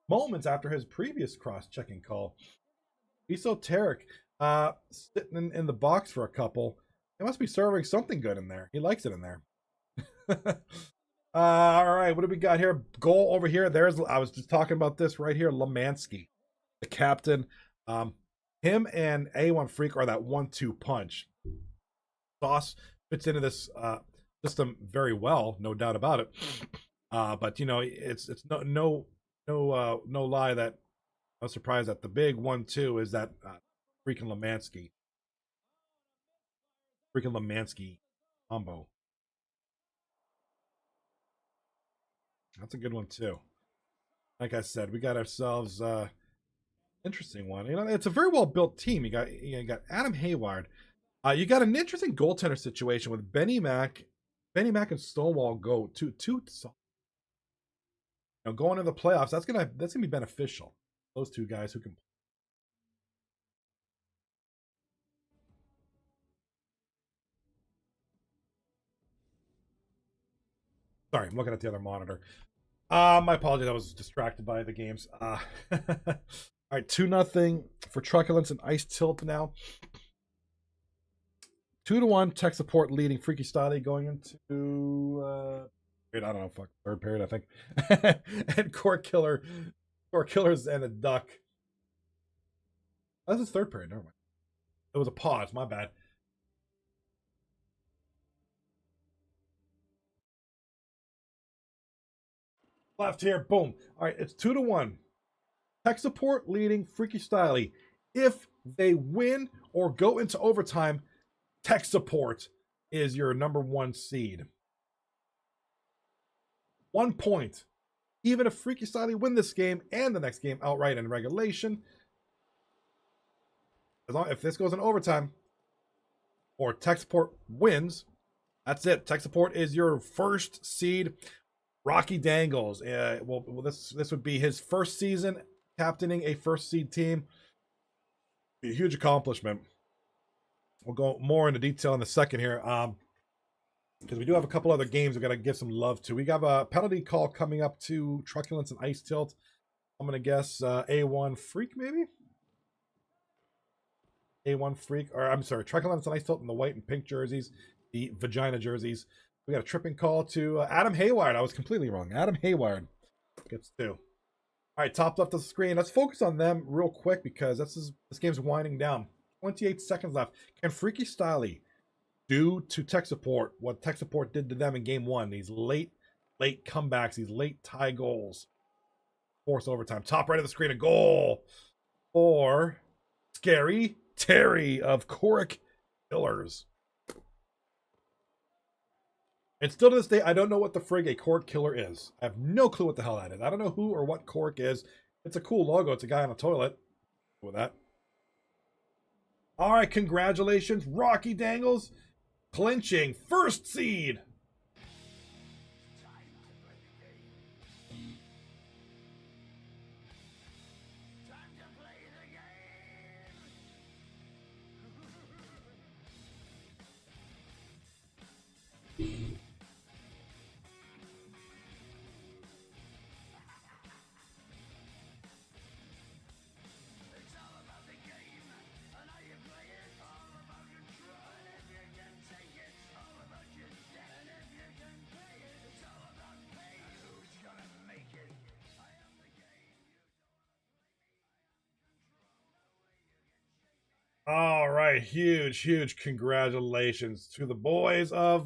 Speaker 1: moments after his previous cross-checking call. Esoteric sitting in the box for a couple. He must be serving something good in there. He likes it in there. All right, what do we got here? Goal over here. I was just talking about this right here. Lemansky, the captain. Him and A1 Freak are that 1-2 punch. Sauce fits into this system very well, no doubt about it. But it's no lie that I was surprised that the big 1-2 is that freaking Lemansky. Freaking Lemansky combo. That's a good one too. Like I said, we got ourselves interesting one. It's a very well built team. You got Adam Hayward. You got an interesting goaltender situation with Benny Mac and Stonewall go two. Going into the playoffs, that's gonna be beneficial. Those two guys who can. Sorry, I'm looking at the other monitor. My apologies. I was distracted by the games. All right, 2-0 for Truculence and Ice Tilt now. 2-1 tech support leading Freaky Style going into I don't know, third period, I think. And Core Killers and a Duck. That's his third period, never mind. It was a pause, my bad. left here. Boom. All right, it's 2-1. Tech Support leading Freaky Styley. If they win or go into overtime, Tech Support is your number 1 seed. 1 point. Even if Freaky Styley win this game and the next game outright in regulation, if this goes in overtime or Tech Support wins, that's it. Tech Support is your first seed. Rocky Dangles. This would be his first season captaining a first seed team. Be a huge accomplishment. We'll go more into detail in a second here. Because we do have a couple other games we got to give some love to. We got a penalty call coming up to Truculence and Ice Tilt. I'm going to guess A1 Freak, maybe? A1 Freak, or I'm sorry, Truculence and Ice Tilt in the white and pink jerseys, the vagina jerseys. We got a tripping call to Adam Hayward. I was completely wrong. Adam Hayward gets 2. All right, top left of the screen. Let's focus on them real quick because this game's winding down. 28 seconds left. Can Freaky Styley do to Tech Support what Tech Support did to them in game 1? These late comebacks, these late tie goals. Force overtime. Top right of the screen, a goal for Scary Terry of Cork Killers. And still to this day, I don't know what the frig a Cork Killer is. I have no clue what the hell that is. I don't know who or what Cork is. It's a cool logo. It's a guy on a toilet. With that. All right, congratulations, Rocky Dangles. Clinching first seed. All right, huge congratulations to the boys of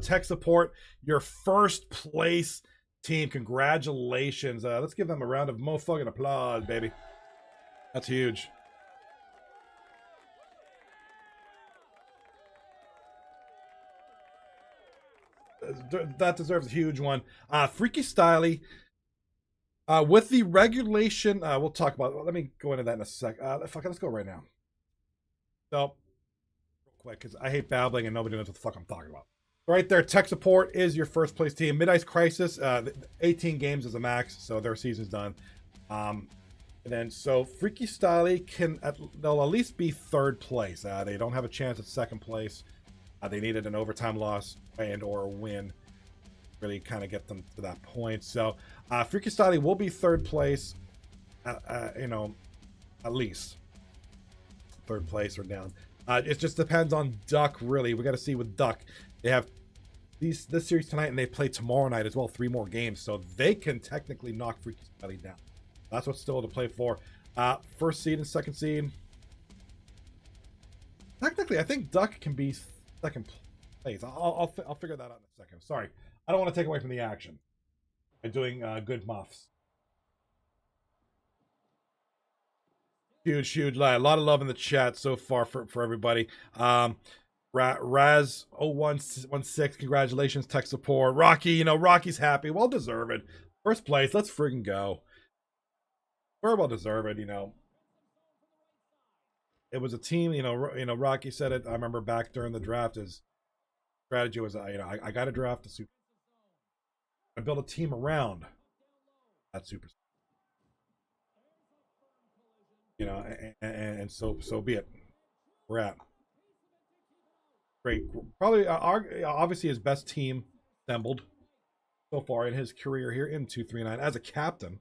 Speaker 1: Tech Support, your first place team. Congratulations. Let's give them a round of motherfucking applause, baby. That's huge. That deserves a huge one. Freaky Styley. With the regulation, we'll talk about it. Let me go into that in a sec. Let's go right now. So, real quick, because I hate babbling and nobody knows what the fuck I'm talking about. Right there, Tech Support is your first place team. Mid-Ice Crisis, 18 games is a max, so their season's done. And then, so Freaky Styley they'll at least be 3rd place. They don't have a chance at 2nd place. They needed an overtime loss and or a win. Really kind of get them to that point. So, Freaky Styley will be 3rd place, at least. 3rd place or down. It just depends on Duck, really. We got to see with Duck. They have this series tonight, and they play tomorrow night as well. 3 more games, so they can technically knock Freaky Styley down. That's what's still to play for. First seed and 2nd seed. Technically, I think Duck can be 2nd place. I'll figure that out in a second. Sorry, I don't want to take away from the action by doing good muffs. Huge a lot of love in the chat so far for everybody. Raz 0116, congratulations, Tech Support. Rocky, Rocky's happy, well deserved. 1st place, let's friggin' go. Very well deserved. It was a team. Rocky said it. I remember back during the draft, his strategy was, I got to draft a super. I build a team around that super. And so be it. We're at great. Probably, obviously, his best team assembled so far in his career here in 239 as a captain.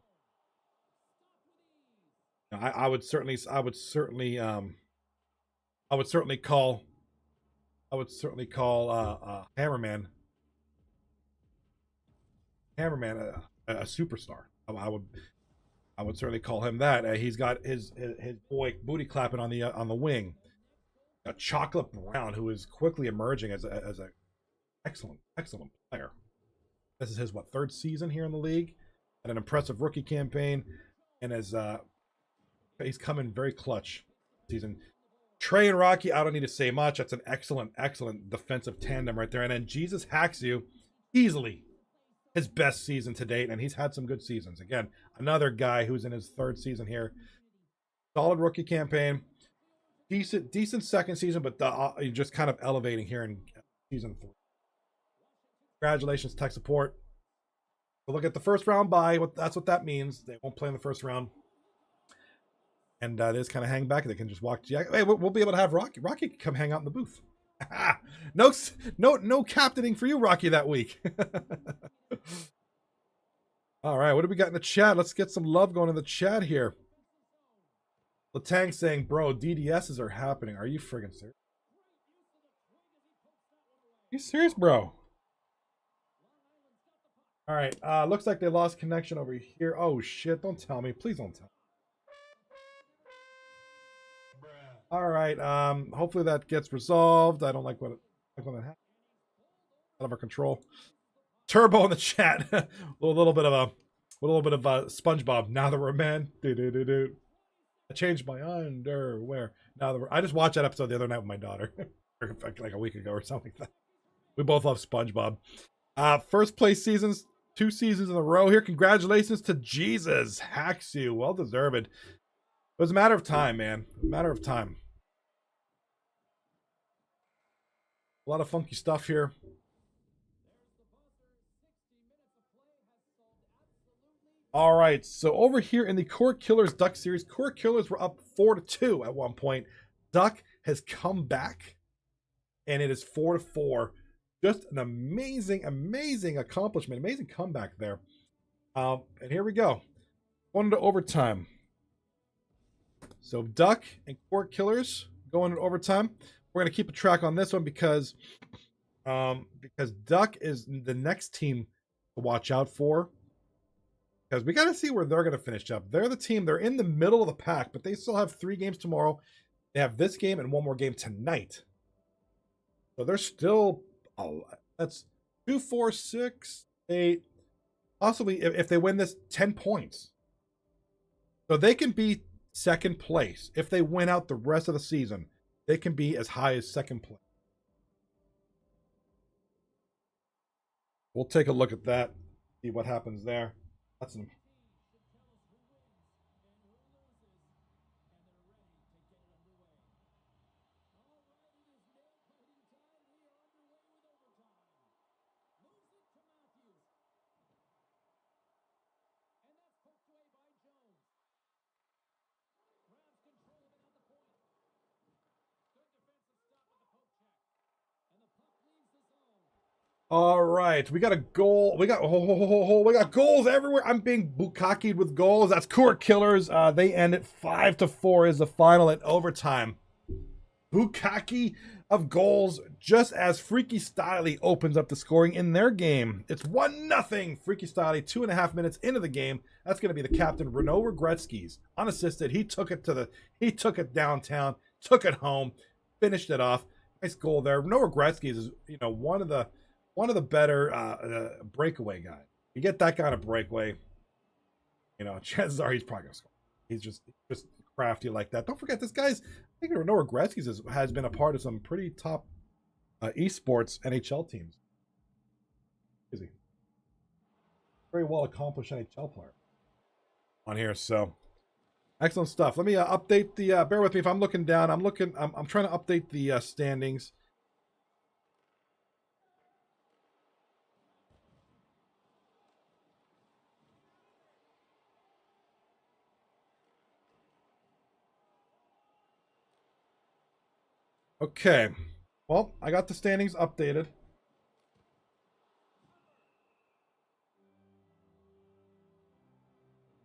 Speaker 1: I would certainly call Hammerman a superstar. I would certainly call him that. He's got his boy booty clapping on the wing. A Chocolate Brown, who is quickly emerging as a excellent player. This is his 3rd season here in the league. Had an impressive rookie campaign, and he's coming very clutch season. Trey and Rocky, I don't need to say much. That's an excellent, excellent defensive tandem right there. And then Jesus Haxu, easily his best season to date, and he's had some good seasons. Again, another guy who's in his third season here. Solid rookie campaign, decent second season, but just kind of elevating here in season 3. Congratulations, tech support. But look at the first round bye. That's what that means. They won't play in the first round. And they just kind of hang back. They can just walk. Hey, we'll be able to have Rocky. Rocky can come hang out in the booth. No captaining for you, Rocky, that week. All right, what do we got in the chat? Let's get some love going in the chat here. Latang saying, bro, DDSs are happening. Are you friggin' serious? Are you serious, bro? All right, looks like they lost connection over here. Oh, shit, don't tell me. Please don't tell me. All right, hopefully that gets resolved. I don't like when that happens. Out of our control. Turbo in the chat. a little bit of SpongeBob. Now that we're men. I changed my underwear. Now that I just watched that episode the other night with my daughter. like a week ago or something like that. We both love SpongeBob. First place seasons, 2 seasons in a row here. Congratulations to Jesus Haxu. Well deserved. It was a matter of time, man. A matter of time. A lot of funky stuff here. All right, so over here in the Core Killers Duck series, Core Killers were up 4-2 at one point. Duck has come back, and it is 4-4. Just an amazing, amazing accomplishment, amazing comeback there. And here we go. Going into overtime. So Duck and Core Killers going into overtime. We're going to keep a track on this one because Duck is the next team to watch out for. Because we got to see where they're going to finish up. They're the team. They're in the middle of the pack, but they still have 3 games tomorrow. They have this game and 1 more game tonight. So they're still... that's 2, 4, 6, 8. Possibly, if they win this, 10 points. So they can be second place. If they win out the rest of the season, they can be as high as second place. We'll take a look at that, see what happens there. That's an... All right, we got a goal. We got goals everywhere. I'm being bukkakied with goals. That's Core Killers. They end it 5-4 is the final at overtime. Bukkake of goals, just as Freaky Styley opens up the scoring in their game. It's 1-0. Freaky Styley, 2.5 minutes into the game. That's going to be the captain, Renault Regretskis, unassisted. He took it downtown, took it home, finished it off. Nice goal there. Renault Regretskis is, one of the better breakaway guys. You get that kind of breakaway, chances are he's probably gonna score. He's just crafty like that. Don't forget, this guy's, I think Renault Regretskis has been a part of some pretty top esports NHL teams. Is he? Very well accomplished NHL player on here. So excellent stuff. Let me update the. Bear with me if I'm looking down. I'm trying to update the standings. Okay, well, I got the standings updated.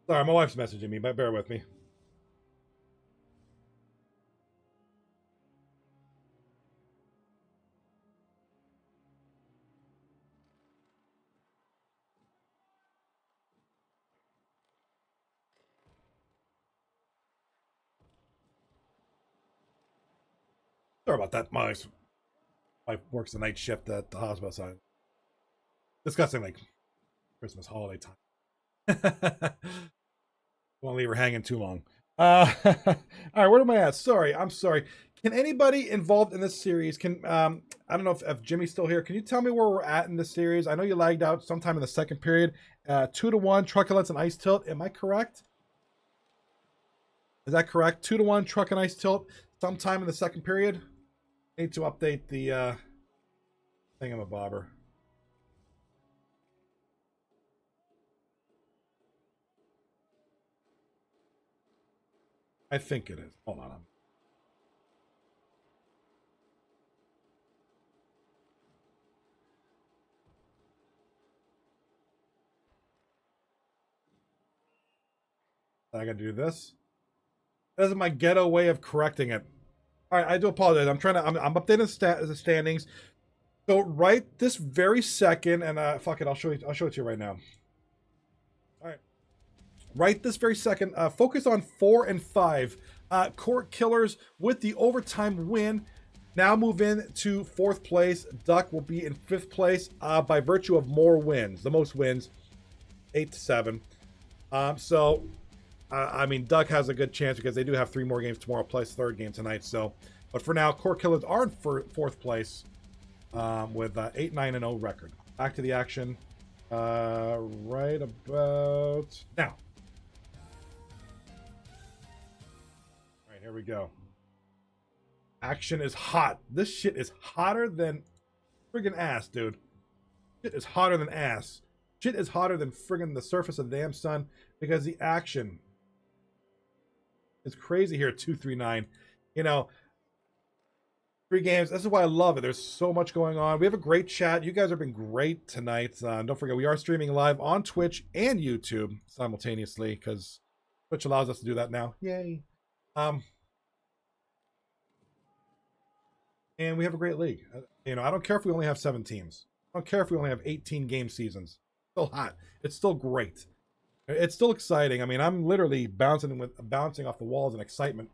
Speaker 1: Sorry, my wife's messaging me, but bear with me. Sorry about that. My wife works the night shift at the hospital, so I'm discussing like Christmas holiday time. Won't leave her hanging too long. All right, where am I at? Sorry, I'm sorry. Can anybody involved in this series I don't know if Jimmy's still here. Can you tell me where we're at in this series? I know you lagged out sometime in the second period. 2-1 Truculence and Ice Tilt. Am I correct? Is that correct? 2-1 Truck and Ice Tilt sometime in the second period. Need to update the thingamabobber. I think it is. Hold on. I gotta do this. This is my ghetto way of correcting it. All right, I do apologize. I'm updating the standings. So right this very second, and fuck it, I'll show it to you right now. All right, right this very second. Focus on 4 and 5. Court Killers with the overtime win now move in to 4th place. Duck will be in 5th place by virtue of more wins, the most wins, 8-7. I mean, Duck has a good chance because they do have 3 more games tomorrow, plus 3rd game tonight. So, but for now, Court Killers are in 4th place with 8-9-0 record. Back to the action right about now. All right, here we go. Action is hot. This shit is hotter than friggin' ass, dude. Shit is hotter than ass. Shit is hotter than friggin' the surface of the damn sun because the action is crazy here at 239. You know, 3 games. This is why I love it. There's so much going on. We have a great chat. You guys have been great tonight. Don't forget, we are streaming live on Twitch and YouTube simultaneously because Twitch allows us to do that now. Yay. And we have a great league. You know, I don't care if we only have 7 teams. I don't care if we only have 18 game seasons. It's still hot. It's still great. It's still exciting. I mean, I'm literally bouncing off the walls in excitement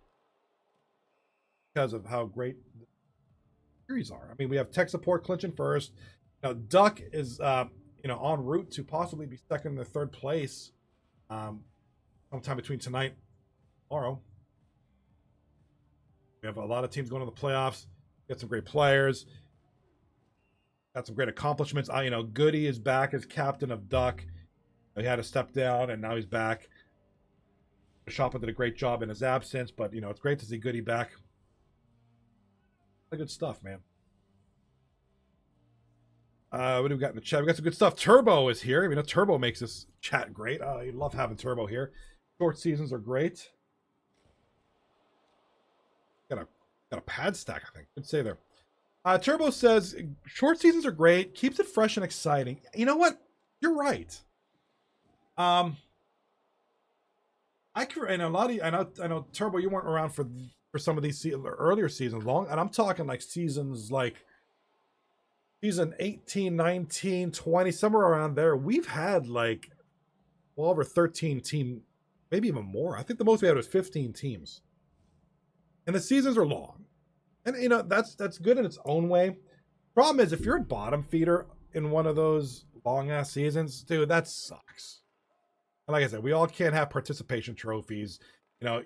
Speaker 1: because of how great the series are. I mean, we have tech support clinching first. Now, Duck is en route to possibly be second or 3rd place sometime between tonight and tomorrow. We have a lot of teams going to the playoffs. Got some great players. Got some great accomplishments. Goody is back as captain of Duck. He had to step down, and now he's back. Shoppa did a great job in his absence, but, it's great to see Goody back. Good stuff, man. What do we got in the chat? We got some good stuff. Turbo is here. I mean, Turbo makes this chat great. You love having Turbo here. Short seasons are great. Got a pad stack, I think. Good say there. Turbo says short seasons are great. Keeps it fresh and exciting. You know what? You're right. I know Turbo, you weren't around for some of these earlier seasons and I'm talking like seasons like season 18, 19, 20, somewhere around there. We've had like 12 or 13 team, maybe even more. I think the most we had was 15 teams. And the seasons are long. And that's good in its own way. Problem is, if you're a bottom feeder in one of those long ass seasons, dude, that sucks. And like I said, we all can't have participation trophies.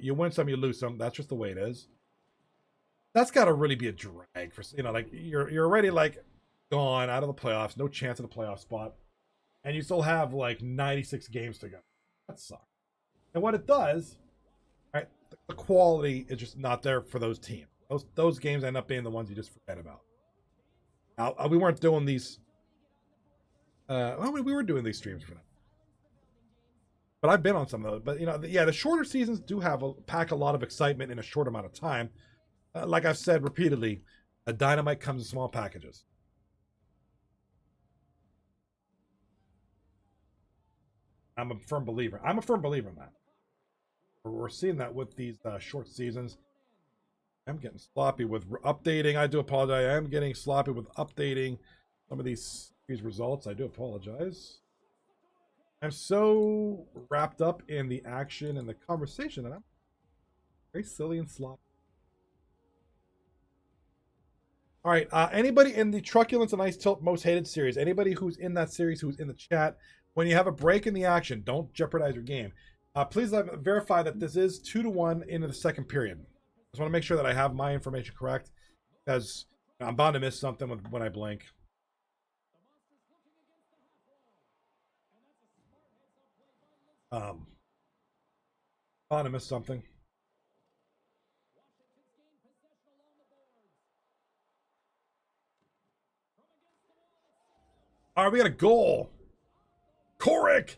Speaker 1: You win some, you lose some. That's just the way it is. That's got to really be a drag for like you're already like gone out of the playoffs, no chance of the playoff spot, and you still have like 96 games to go. That sucks. And what it does, right? The quality is just not there for those teams. Those games end up being the ones you just forget about. Now we weren't doing these. We were doing these streams for them. But I've been on some of those. But the shorter seasons do pack a lot of excitement in a short amount of time. Like I've said repeatedly, a Dynamite comes in small packages. I'm a firm believer in that. We're seeing that with these short seasons. I'm getting sloppy with updating. I do apologize. I am getting sloppy with updating some of these results. I do apologize. I'm so wrapped up in the action and the conversation that I'm very silly and sloppy. All right. Anybody in the Truculence and Ice Tilt Most Hated series? Anybody who's in that series who's in the chat? when you have a break in the action, don't jeopardize your game. Please verify that this is 2-1 into the second period. Just want to make sure that I have my information correct, because I'm bound to miss something when I blink. Bound to miss something. All right, we got a goal. Korik,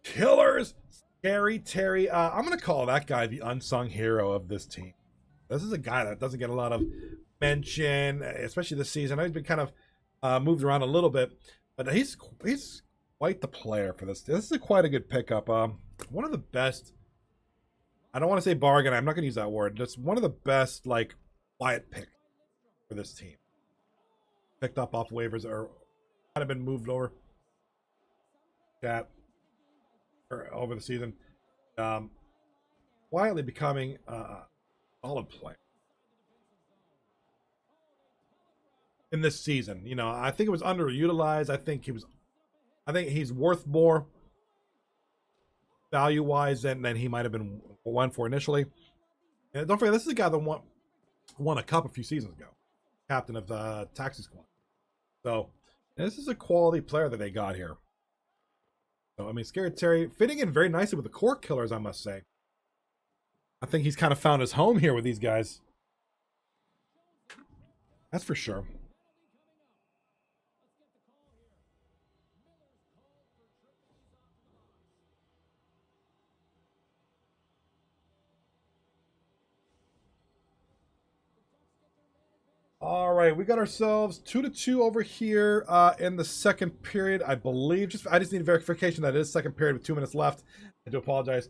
Speaker 1: Killers, Scary Terry. I'm going to call that guy the unsung hero of this team. This is a guy that doesn't get a lot of mention, especially this season. He's been kind of moved around a little bit, but he's quite the player for this. This is quite a good pickup. One of the best. I don't want to say bargain. I'm not going to use that word. Just one of the best, like, quiet picks for this team. Picked up off waivers or kind of been moved over. Chat or over the season. Quietly becoming a solid player in this season. You know, I think it was underutilized. I think he's worth more value-wise than he might have been won for initially. And don't forget, this is a guy that won a cup a few seasons ago. Captain of the Taxi Squad. So, this is a quality player that they got here. So, I mean, Scary Terry fitting in very nicely with the core killers, I must say. I think he's kind of found his home here with these guys. That's for sure. All right, we got ourselves 2-2 over here in the second period, I believe. I just need verification that it is second period with 2 minutes left. I do apologize.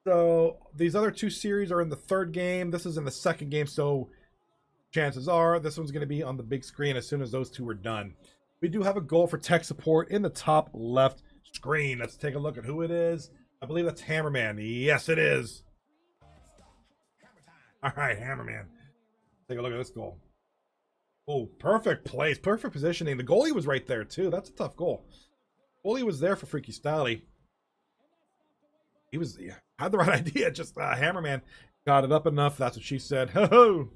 Speaker 1: So these other two series are in the third game. This is in the second game, so chances are this one's going to be on the big screen as soon as those two are done. We do have a goal for tech support in the top left screen. Let's take a look at who it is. I believe that's Hammerman. Yes, it is. All right, Hammerman. Take a look at this goal. Oh, perfect place, perfect positioning. The goalie was right there too. That's a tough goal. Goalie was there for Freaky Stally. He had the right idea. Just Hammerman got it up enough. That's what she said. Ho ho.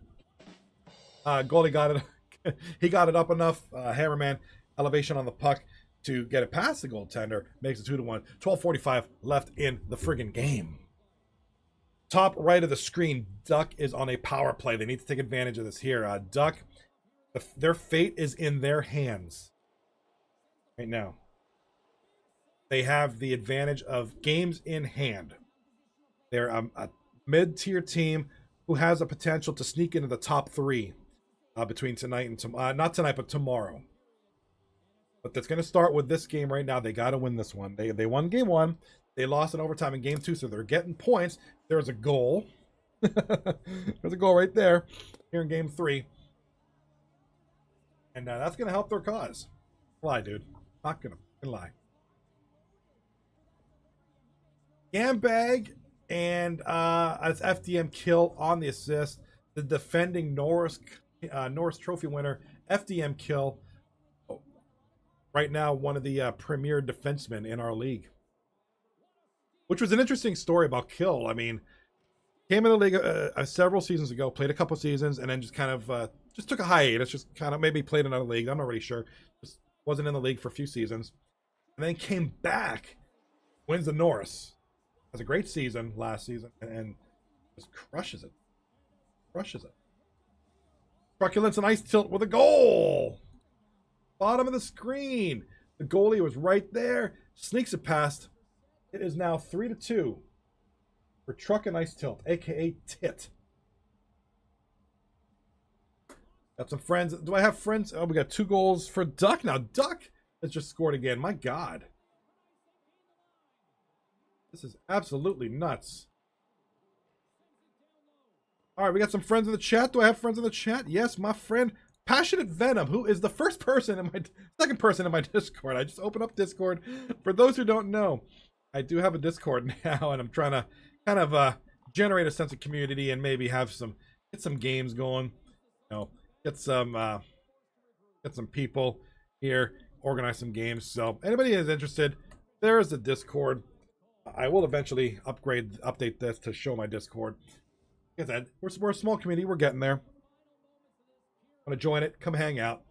Speaker 1: Goalie got it. He got it up enough. Hammerman elevation on the puck to get it past the goaltender. Makes it 2-1. 12:45 left in the friggin' game. Top right of the screen, Duck is on a power play. They need to take advantage of this here. Duck, their fate is in their hands right now. They have the advantage of games in hand. They're a mid-tier team who has a potential to sneak into the top 3 between tonight and not tonight, but tomorrow. But that's going to start with this game right now. They got to win this one. They won game 1. They lost in overtime in game 2, so they're getting points. There's a goal. There's a goal right there here in game 3. And that's going to help their cause. Lie, dude. Not going to lie. Gambag and as FDM kill on the assist. The defending Norris Trophy winner, FDM kill. Right now, one of the premier defensemen in our league. Which was an interesting story about Kill. I mean, came in the league several seasons ago, played a couple seasons, and then just kind of just took a hiatus. Just kind of maybe played another league. I'm not really sure. Just wasn't in the league for a few seasons, and then came back, wins the Norris, has a great season last season, and just crushes it. Crushes it. Truculence and Ice Tilt with a goal. Bottom of the screen. The goalie was right there. Sneaks it past. It is now 3-2 for Truck and Ice Tilt, a.k.a. Tit. Got some friends. Do I have friends? Oh, we got 2 goals for Duck. Now, Duck has just scored again. My God. This is absolutely nuts. All right, we got some friends in the chat. Do I have friends in the chat? Yes, my friend Passionate Venom, who is the second person in my Discord. I just opened up Discord. For those who don't know, I do have a Discord now, and I'm trying to kind of generate a sense of community and maybe get some games going. You know, get some people here organize some games. So anybody is interested, there's the Discord. I will eventually update this to show my Discord. Like I said, we're a small community. We're getting there. Want to join it? Come hang out.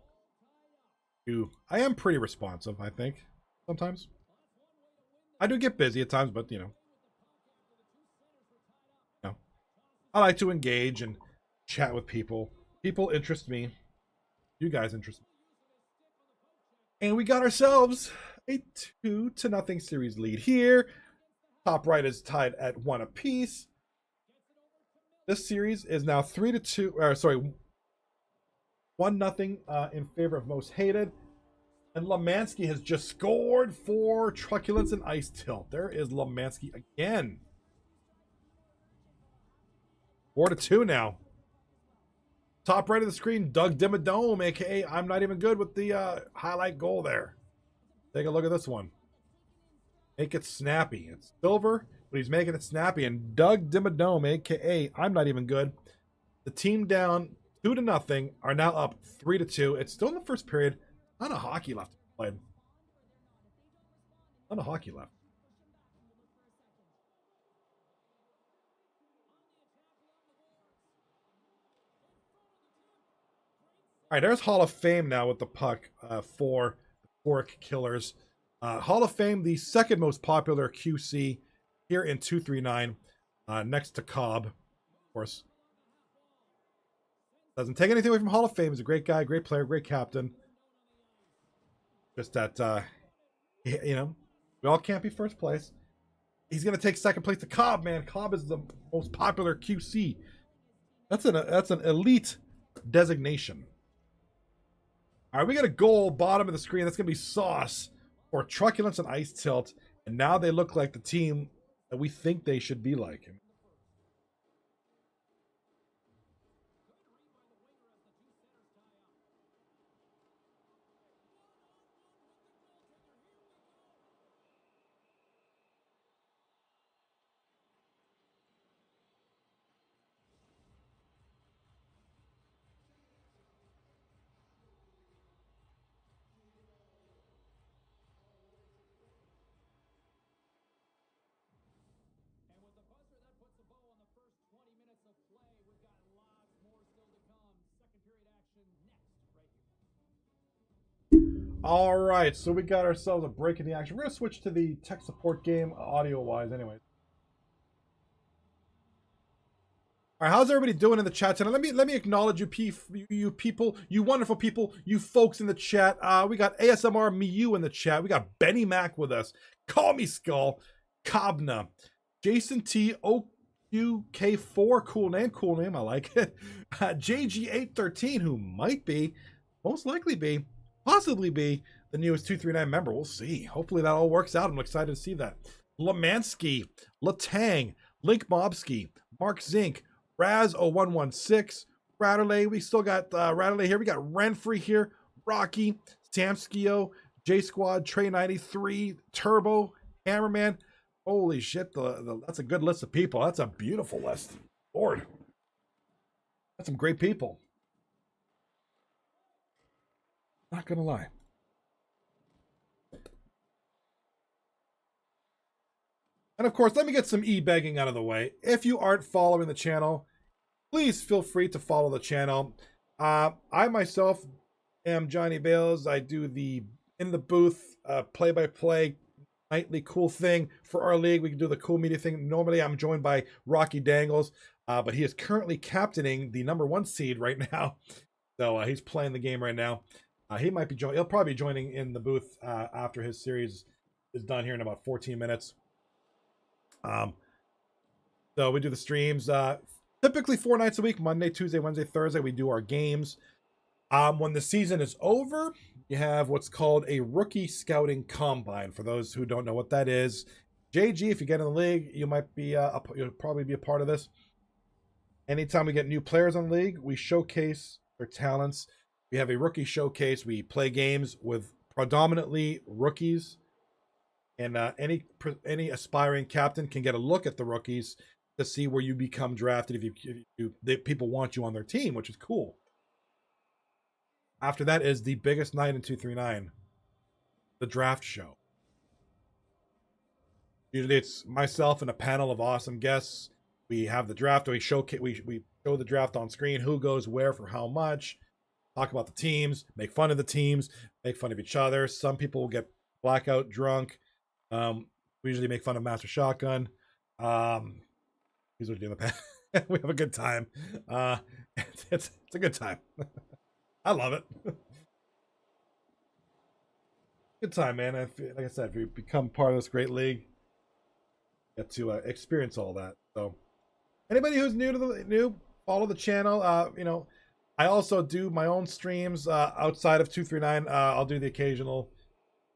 Speaker 1: I am pretty responsive, I think. Sometimes I do get busy at times, but you know, I like to engage and chat with people. People interest me. You guys interest me. And we got ourselves a 2-0 series lead here. Top right is tied at 1 apiece. This series is now 3-2. Or sorry, 1-0 in favor of Most Hated. And Lemansky has just scored for Truculence and Ice Tilt. There is Lemansky again. 4-2 now. Top right of the screen, Doug Dimmadome, aka I'm Not Even Good, with the highlight goal there. Take a look at this one. Make it snappy. It's silver, but he's making it snappy. And Doug Dimmadome, aka I'm Not Even Good, the team down 2-0, are now up 3-2. It's still in the first period. Not a hockey left to play. Not a hockey left. All right, there's Hall of Fame now with the puck for the Cork Killers. Hall of Fame, the second most popular QC here in 239, next to Cobb, of course. Doesn't take anything away from Hall of Fame. He's a great guy, great player, great captain. Just that, you know, we all can't be first place. He's going to take second place to Cobb, man. Cobb is the most popular QC. That's an elite designation. All right, we got a goal, bottom of the screen. That's going to be Sauce for Truculence and Ice Tilt. And now they look like the team that we think they should be like. All right, so we got ourselves a break in the action. We're going to switch to the tech support game, audio-wise anyway. All right, how's everybody doing in the chat channel? Let me acknowledge you people, you wonderful people, you folks in the chat. We got ASMR Miu in the chat. We got Benny Mac with us. Call Me Skull, Kabna, Jason T, OQK4, cool name, I like it. JG813, who might be, most likely be, possibly be the newest 239 member. We'll see. Hopefully that all works out. I'm excited to see that. Lemansky, Latang, Link Mobsky, Mark Zink, Raz0116, Ratterley. We still got Ratterley here. We got Renfrey here, Rocky, Samskio, J Squad, Trey 93, Turbo, Hammerman. Holy shit, that's a good list of people. That's a beautiful list. Lord. That's some great people. Not gonna lie. And of course, let me get some e-begging out of the way. If you aren't following the channel, please feel free to follow the channel. I myself am Johnny Bales. I do the in the booth play-by-play nightly cool thing for our league. We can do the cool media thing. Normally I'm joined by Rocky Dangles, but he is currently captaining the #1 seed right now. So he's playing the game right now. He might be he'll probably be joining in the booth after his series is done here in about 14 minutes. So we do the streams typically 4 nights a week, Monday, Tuesday, Wednesday, Thursday. We do our games. When the season is over, you have what's called a rookie scouting combine. For those who don't know what that is, JG, if you get in the league, you might be you'll probably be a part of this. Anytime we get new players on the league, we showcase their talents. We have a rookie showcase. We play games with predominantly rookies, and any aspiring captain can get a look at the rookies to see where you become drafted if people want you on their team, which is cool. After that is the biggest night in 239. the draft show. Usually it's myself and a panel of awesome guests. We have the draft. We show the draft on screen. Who goes where for how much? Talk about the teams. Make fun of the teams. Make fun of each other. Some people will get blackout drunk. We usually make fun of Master Shotgun. He's doing the past. We have a good time. It's a good time. I love it. Good time, man. Like I said, if you become part of this great league, get to experience all that. So, anybody who's new, follow the channel. I also do my own streams outside of 239. I'll do the occasional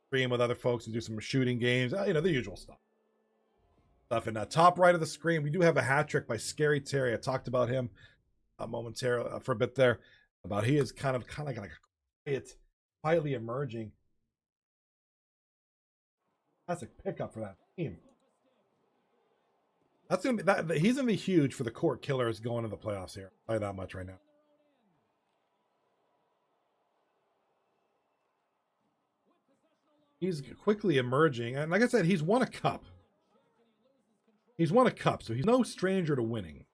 Speaker 1: stream with other folks who do some shooting games. The usual stuff. In the top right of the screen, we do have a hat trick by Scary Terry. I talked about him momentarily for a bit there. About he is kind of like a quietly emerging. That's a pickup for that team. That's gonna be he's gonna be huge for the Court Killers going to the playoffs here. I'll tell you that much right now. He's quickly emerging, and like I said, he's won a cup. He's won a cup, so he's no stranger to winning.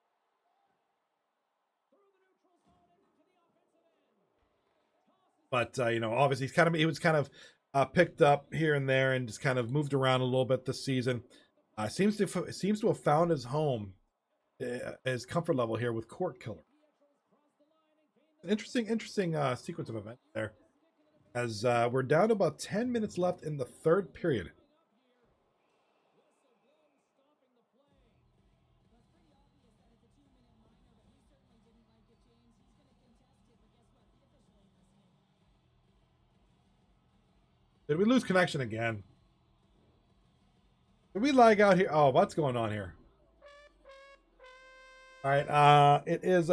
Speaker 1: But obviously he was kind of picked up here and there and just kind of moved around a little bit this season. Seems to have found his home, his comfort level here with Court Killer. Interesting sequence of events there. As we're down to about 10 minutes left in the third period. Did we lose connection again? Did we lag out here? Oh, what's going on here? All right, it is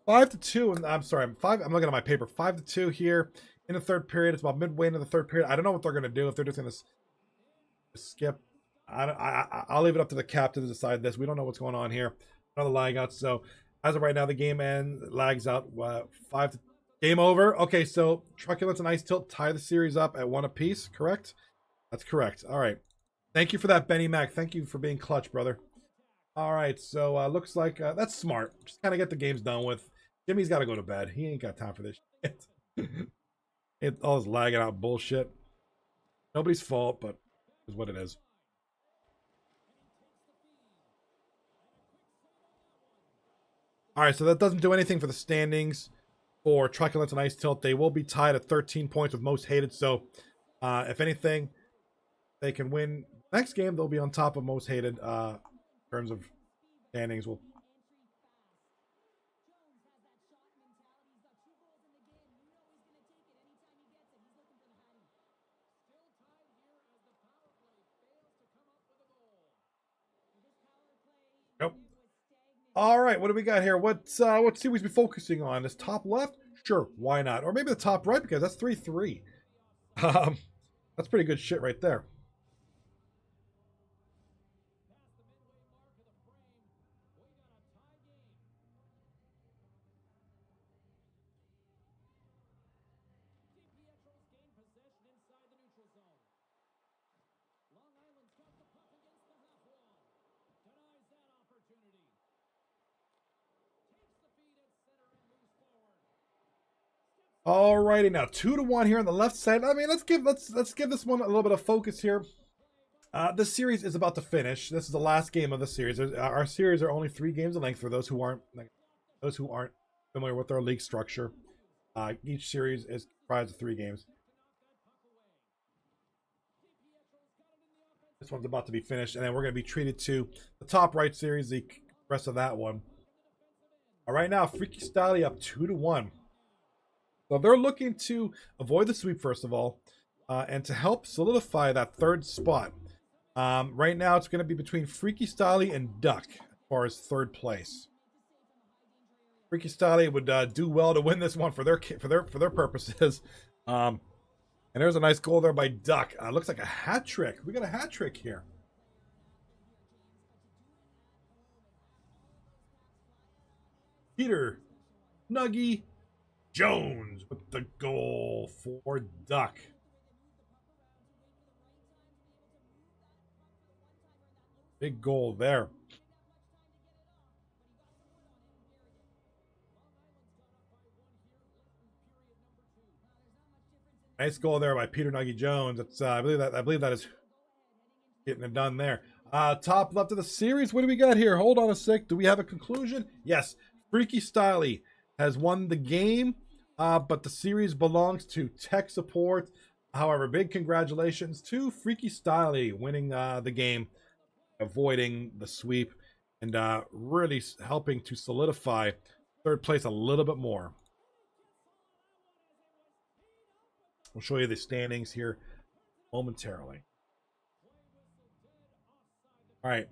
Speaker 1: 5-2, and I'm sorry, I'm looking at my paper. 5-2 here in the third period. It's about midway into the third period. I don't know what they're going to do, if they're just going to skip. I'll leave it up to the captain to decide this. We don't know what's going on here. Another lag out. So as of right now, the game lags out 5 game over. Okay, so Truculence and Ice Tilt tie the series up at 1 apiece, correct? That's correct. All right. Thank you for that, Benny Mac. Thank you for being clutch, brother. All right, so looks like that's smart. Just kind of get the games done with. Jimmy's got to go to bed. He ain't got time for this shit. All this lagging out bullshit. Nobody's fault, but it's what it is. All right, so that doesn't do anything for the standings for Truculence and Ice Tilt. They will be tied at 13 points with Most Hated. So if anything, they can win next game. They'll be on top of Most Hated in terms of standings. Nope. All right, what do we got here? What series we focusing on? This top left? Sure, why not? Or maybe the top right, because that's 3-3. That's pretty good shit right there. Alrighty, now 2-1 here on the left side. I mean, let's give this one a little bit of focus here. This series is about to finish. This is the last game of the series. Our series are only 3 games in length for those who aren't familiar with our league structure. Each series is comprised of 3 games. This one's about to be finished, and then we're going to be treated to the top right series, the rest of that one. All right, now Freaky Styley up 2-1. So they're looking to avoid the sweep, first of all, and to help solidify that third spot. Right now, it's going to be between Freaky Styley and Duck as far as third place. Freaky Styley would do well to win this one for their purposes. And there's a nice goal there by Duck. Looks like a hat trick. We got a hat trick here. Peter, Nuggy, Jones with the goal for Duck. Big goal there. Nice goal there by Peter Nuggy Jones. It's I believe that is getting it done there. Top left of the series. What do we got here? Hold on a sec. Do we have a conclusion? Yes. Freaky Styley has won the game, but the series belongs to Tech Support. However, big congratulations to Freaky Styley winning the game, avoiding the sweep, and really helping to solidify third place a little bit more. We'll show you the standings here momentarily. All right.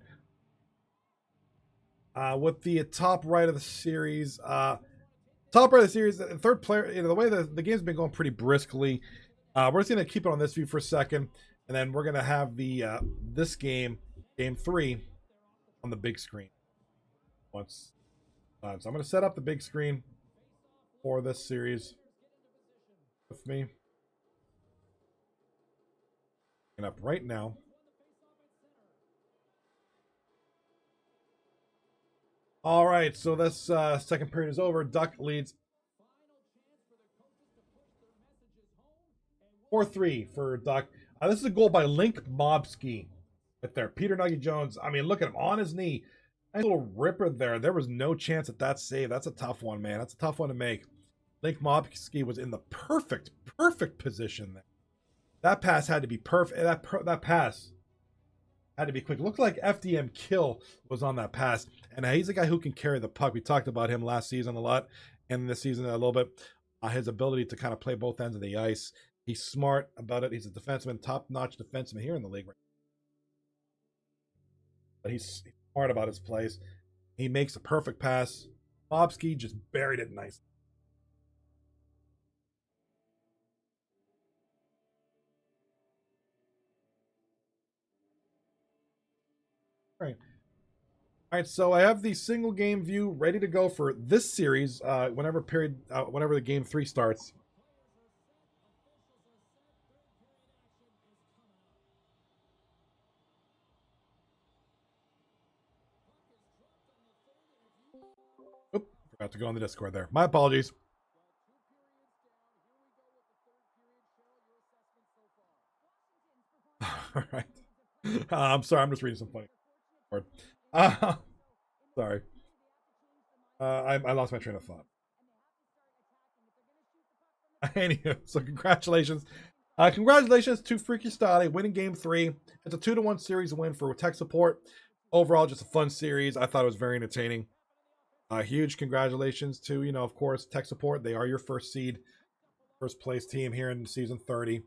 Speaker 1: With the top right of the series, the third player, the way the game's been going pretty briskly. We're just going to keep it on this view for a second, and then we're going to have the this game 3, on the big screen. So I'm going to set up the big screen for this series with me. Up right now. All right, so this second period is over. Duck leads 4-3 for Duck. This is a goal by Link Mobski right there. Peter Nuggy Jones. I mean, look at him on his knee. Nice little ripper there. There was no chance at that save. That's a tough one, man. That's a tough one to make. Link Mobski was in the perfect position there. That pass had to be perfect. That pass had to be quick. Looked like FDM Kill was on that pass. And he's a guy who can carry the puck. We talked about him last season a lot, and this season a little bit. His ability to kind of play both ends of the ice. He's smart about it. He's a defenseman, top-notch defenseman here in the league. But he's smart about his plays. He makes a perfect pass. Mobski just buried it nice. All right, so I have the single game view ready to go for this series whenever the game 3 starts. Oop, forgot to go on the Discord there. My apologies. All right. I'm sorry, I'm just reading some funny. Sorry. I lost my train of thought. Anyway, so congratulations. Congratulations to Freaky Styley winning game 3. It's a 2-1 series win for Tech Support. Overall, just a fun series. I thought it was very entertaining. Huge congratulations to, of course, Tech Support. They are your first seed, first place team here in season 30.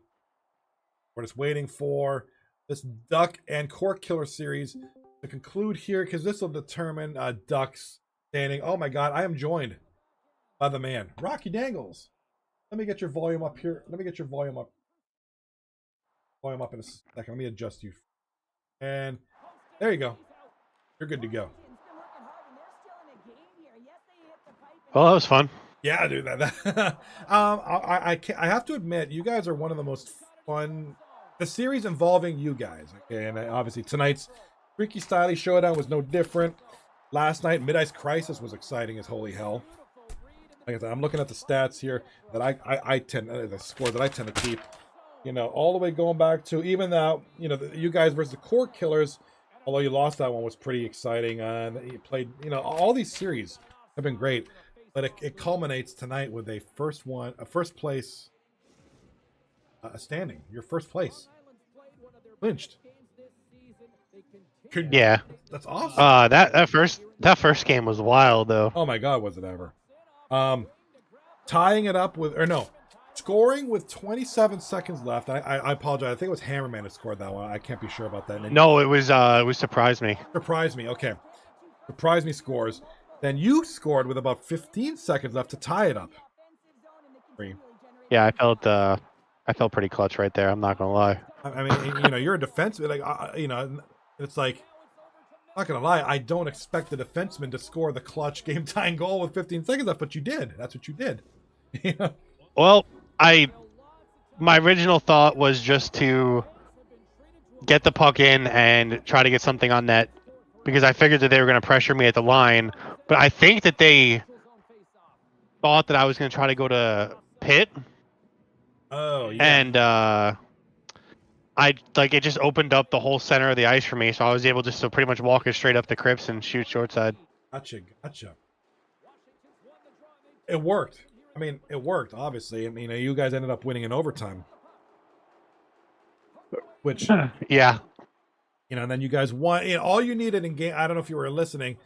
Speaker 1: We're just waiting for this Duck and Cork Killer series to conclude here, because this will determine Duck's standing. Oh my God, I am joined by the man, Rocky Dangles. Let me get your volume up here. Let me get your volume up. Volume up in a second. Let me adjust you. And there you go. You're good to go.
Speaker 3: Well, that was fun.
Speaker 1: Yeah, dude. I have to admit, you guys are one of the most fun. The series involving you guys. Okay, and obviously tonight's Freaky Styley Showdown was no different. Last night, Mid-Ice Crisis was exciting as holy hell. Like I said, I'm looking at the stats here that I tend, the score that I tend to keep. All the way going back to even now, you guys versus the Cork Killers. Although you lost that one, was pretty exciting. And you played, all these series have been great, but it culminates tonight with a first place standing. Your first place clinched.
Speaker 3: Yeah,
Speaker 1: that's awesome.
Speaker 3: That first game was wild though.
Speaker 1: Oh my God, was it ever? Tying it up with, scoring with 27 seconds left. I apologize. I think it was Hammerman who scored that one. I can't be sure about that.
Speaker 3: No, it was Surprise Me.
Speaker 1: Surprise Me. Okay, Surprise Me scores. Then you scored with about 15 seconds left to tie it up.
Speaker 3: Yeah, I felt pretty clutch right there. I'm not gonna lie.
Speaker 1: I mean, you're a defenseman. Like, it's like, I'm not gonna lie. I don't expect the defenseman to score the clutch game-tying goal with 15 seconds left, but you did. That's what you did. You know?
Speaker 3: Well, my original thought was just to get the puck in and try to get something on net because I figured that they were going to pressure me at the line. But I think that they thought that I was going to try to go to Pitt,
Speaker 1: Oh yeah.
Speaker 3: and I like it just opened up the whole center of the ice for me, so I was able just to pretty much walk it straight up the crypts and shoot short side.
Speaker 1: Gotcha. It worked. I mean, it worked. Obviously, I mean, you guys ended up winning in overtime, which
Speaker 3: Yeah.
Speaker 1: And then you guys won. All you needed in game. I don't know if you were listening.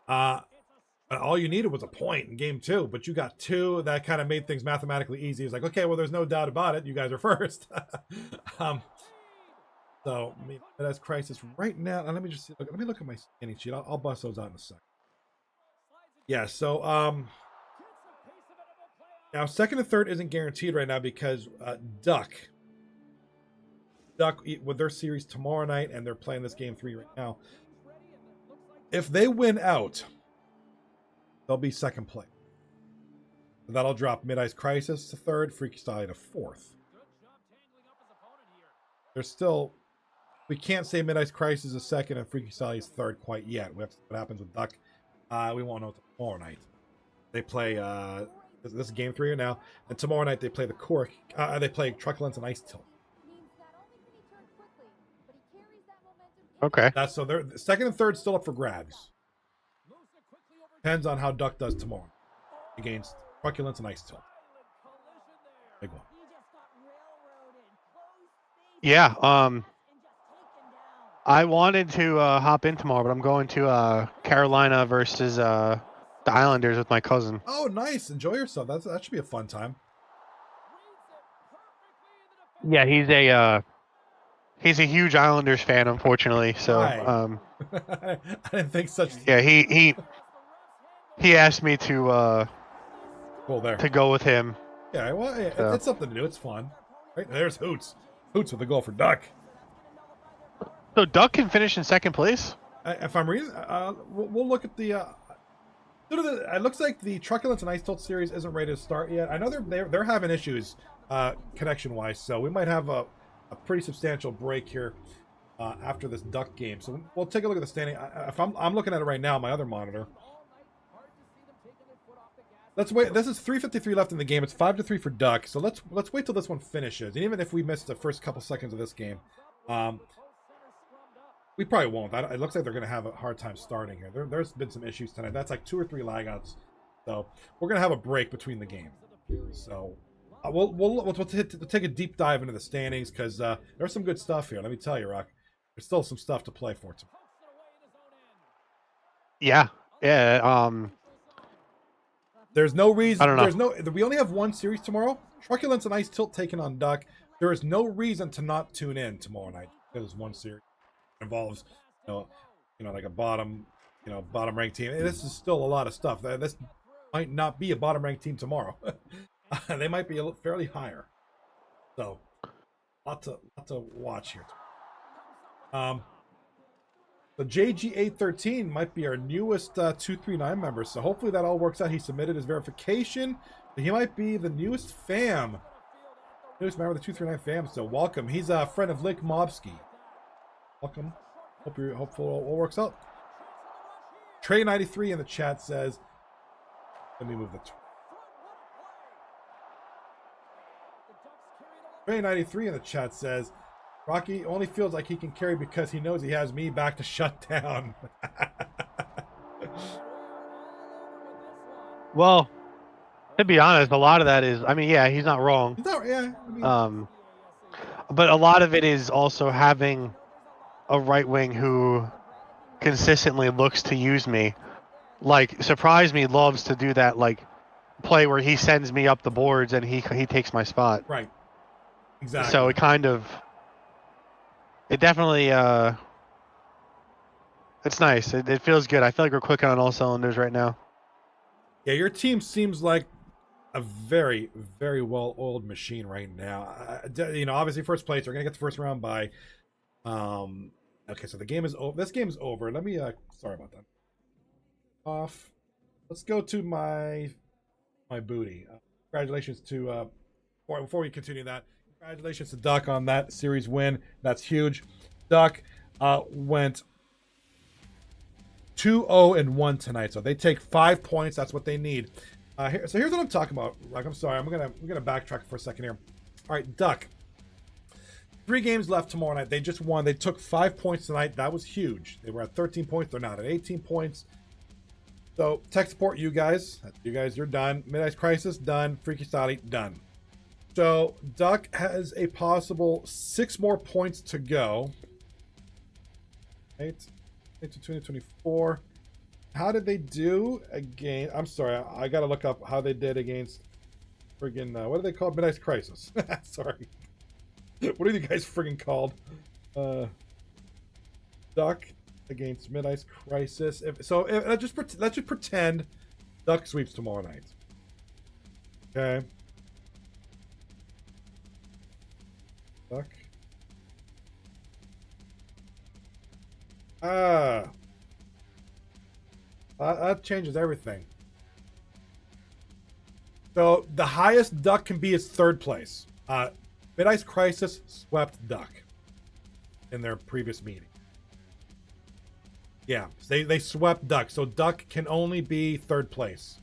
Speaker 1: All you needed was a point in game 2, but you got 2. That kind of made things mathematically easy. It's like, okay, well, there's no doubt about it. You guys are first. So, I mean, that's crisis right now. Let me just see. Let me look at my standing sheet. I'll bust those out in a second. Yeah. So, now second and third isn't guaranteed right now because Duck with their series tomorrow night, and they're playing this game 3 right now. If they win out, they'll be second place. That'll drop Mid-Ice Crisis to third, Freaky Style to fourth. There's still, we can't say Mid-Ice Crisis is second and Freaky Style is third quite yet. We have to see what happens with Duck. We won't know tomorrow night. They play this is game 3 now, and tomorrow night they play the Cork. They play Truculence and Ice Tilt.
Speaker 3: Okay.
Speaker 1: That's so they're second and third still up for grabs. Depends on how Duck does tomorrow against Truculence and Ice Tilt. Big one.
Speaker 3: Yeah. I wanted to hop in tomorrow, but I'm going to Carolina versus the Islanders with my cousin.
Speaker 1: Oh, nice! Enjoy yourself. That should be a fun time.
Speaker 3: Yeah, he's a huge Islanders fan, unfortunately. So,
Speaker 1: I didn't think such.
Speaker 3: yeah, he asked me to
Speaker 1: Cool there.
Speaker 3: to go with him.
Speaker 1: Yeah, well,
Speaker 3: So.
Speaker 1: it's something to do. It's fun. Right there's Hoots. Hoots with a goal for Duck.
Speaker 3: So Duck can finish in second place.
Speaker 1: If I'm reading, we'll look at the. It looks like the Truculence and Ice Tilt series isn't ready to start yet. I know they're having issues connection wise, so we might have a pretty substantial break here after this Duck game. So we'll take a look at the standing. If I'm looking at it right now, on my other monitor. Let's wait. This is 3:53 left in the game. It's 5-3 for Duck. So let's wait till this one finishes. And even if we missed the first couple seconds of this game, we probably won't. It looks like they're going to have a hard time starting here. There's been some issues tonight. That's like 2 or 3 lagouts. So we're going to have a break between the game. So we'll take a deep dive into the standings because there's some good stuff here. Let me tell you, Rock. There's still some stuff to play for.
Speaker 3: Yeah.
Speaker 1: There's no reason.
Speaker 3: I don't know.
Speaker 1: We only have one series tomorrow. Truculence and Ice Tilt taking on Duck. There is no reason to not tune in tomorrow night. There's one series that involves, like a bottom ranked team. And this is still a lot of stuff. This might not be a bottom ranked team tomorrow. They might be fairly higher. So, lot to watch here. The JG813 might be our newest 239 member, so hopefully that all works out. He submitted his verification. He might be the newest fam. Newest member of the 239 fam, so welcome. He's a friend of Lick Mobsky. Welcome. Hopefully it all works out. Trey93 in the chat says, let me move the Trey93 in the chat says, Rocky only feels like he can carry because he knows he has me back to shut down.
Speaker 3: Well, to be honest, a lot of that is, yeah, he's not wrong. But a lot of it is also having a right wing who consistently looks to use me. Like, Surprise Me loves to do that, like, play where he sends me up the boards and he takes my spot.
Speaker 1: Right. Exactly.
Speaker 3: So it definitely, it's nice. It feels good. I feel like we're clicking on all cylinders right now.
Speaker 1: Yeah, your team seems like a very, very well-oiled machine right now. Obviously first place. We're gonna get the first round by. Okay, so the game is over. This game is over. Let me. Sorry about that. Off. Let's go to my booty. congratulations to before we continue that, congratulations to Duck on that series win. That's huge. Duck went 2-0-1 tonight, so they take 5 points. That's what they need. So here's what I'm talking about. Like, I'm sorry, we're gonna backtrack for a second here. All right, Duck. 3 games left tomorrow night. They just won. They took 5 points tonight. That was huge. They were at 13 points. They're now at 18 points. So tech support, you guys, you're done. Mid-Ice Crisis done. Freaky Style done. So Duck has a possible 6 more points to go. 8 to 2024. How did they do again? I'm sorry, I gotta look up how they did against friggin' what are they called? Mid-Ice Crisis. Sorry. What are you guys friggin' called? Duck against Mid-Ice Crisis. Let's just pretend Duck sweeps tomorrow night. Okay. Duck. That changes everything. So the highest Duck can be is 3rd place. Mid-Ice Crisis swept Duck in their previous meeting. Yeah, they swept Duck, so Duck can only be 3rd place.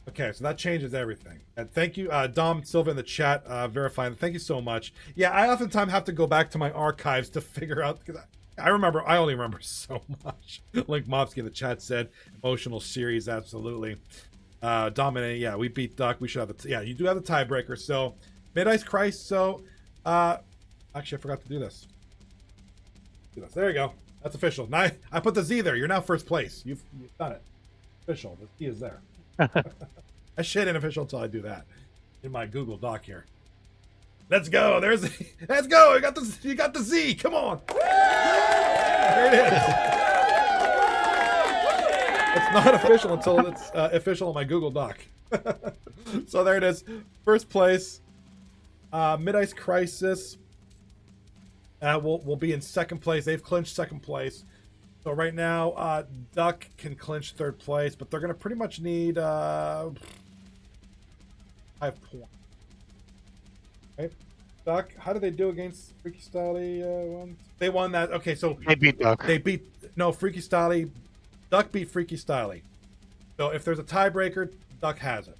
Speaker 1: Okay, so that changes everything. And thank you, Dom Silva in the chat, verifying. Thank you so much. Yeah, I oftentimes have to go back to my archives to figure out, because I only remember so much. Link Mobsky in the chat said, emotional series, absolutely. Dominating, yeah, we beat Duck. We should have you do have the tiebreaker. So, Mid-Ice Crisis. So, actually, I forgot to do this. There you go. That's official. Now, I put the Z there. You're now 1st place. You've done it. Official. The Z is there. I shit ain't official until I do that in my Google Doc here. Let's go. Let's go. You got the Z. Come on. There it is. It's not official until it's official on my Google Doc. So there it is. 1st place. Mid-Ice Crisis will be in 2nd place. They've clinched 2nd place. So right now, Duck can clinch 3rd place, but they're going to pretty much need 5 points. Okay. Duck, how did they do against Freaky Style? They won that. Okay, so
Speaker 3: They beat Duck.
Speaker 1: Freaky Style. Duck beat Freaky Style. So if there's a tiebreaker, Duck has it.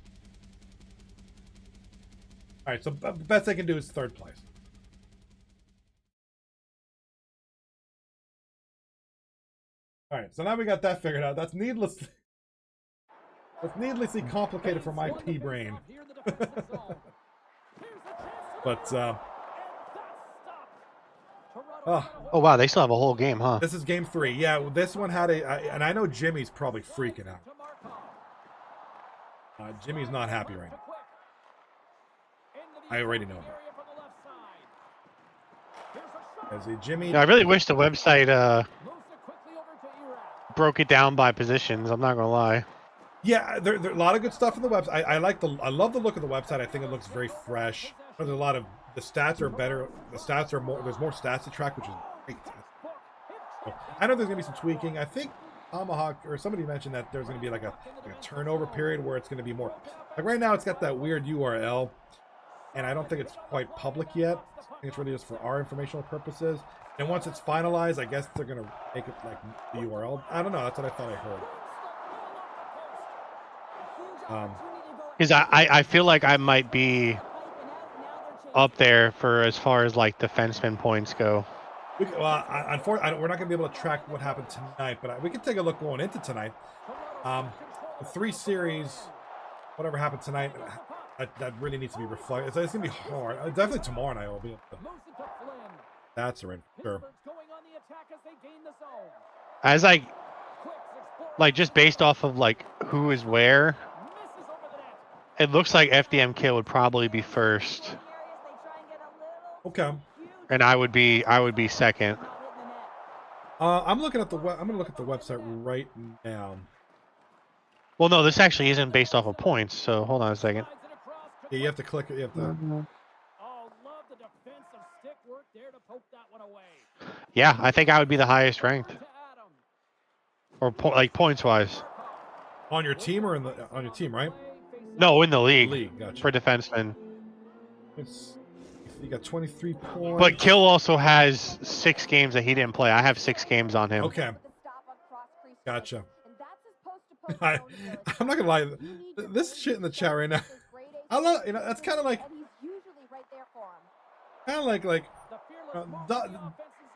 Speaker 1: All right, so the best they can do is 3rd place. All right, so now we got that figured out. That's needlessly complicated for my pea brain. But
Speaker 3: oh wow, they still have a whole game, huh?
Speaker 1: This is game 3. Yeah, this one had and I know Jimmy's probably freaking out. Jimmy's not happy right now. I already know that. Jimmy.
Speaker 3: I really wish the website broke it down by positions. I'm not gonna lie.
Speaker 1: Yeah, there a lot of good stuff in the website. I love the look of the website. I think it looks very fresh. There's a lot of the stats are better. The stats are more. There's more stats to track, which is great. So, I know there's gonna be some tweaking. I think Tomahawk or somebody mentioned that there's gonna be like a turnover period where it's gonna be more. Like right now, it's got that weird URL, and I don't think it's quite public yet. I think it's really just for our informational purposes. And once it's finalized, I guess they're gonna make it like the URL. I don't know. That's what I thought I heard.
Speaker 3: Because I feel like I might be up there for as far as like defenseman points go.
Speaker 1: Unfortunately, we're not going to be able to track what happened tonight, but we can take a look going into tonight. The 3 series, whatever happened tonight, that really needs to be reflected. It's going to be hard. Definitely tomorrow night I'll be able to. That's right. Sure.
Speaker 3: As like just based off of like who is where, it looks like FDMK would probably be 1st.
Speaker 1: Okay.
Speaker 3: And I would be 2nd.
Speaker 1: I'm looking at I'm going to look at the website right now.
Speaker 3: Well, no, this actually isn't based off of points. So hold on a second.
Speaker 1: Yeah, you have to click it. You have to.
Speaker 3: Yeah, I think I would be the highest ranked, or like points wise.
Speaker 1: On your team or on your team, right?
Speaker 3: No, in the league,
Speaker 1: League, gotcha.
Speaker 3: for defensemen.
Speaker 1: You got 23 points.
Speaker 3: But Kill also has 6 games that he didn't play. I have 6 games on him.
Speaker 1: Okay. Gotcha. I'm not gonna lie. This shit in the chat right now. I love, that's kind of like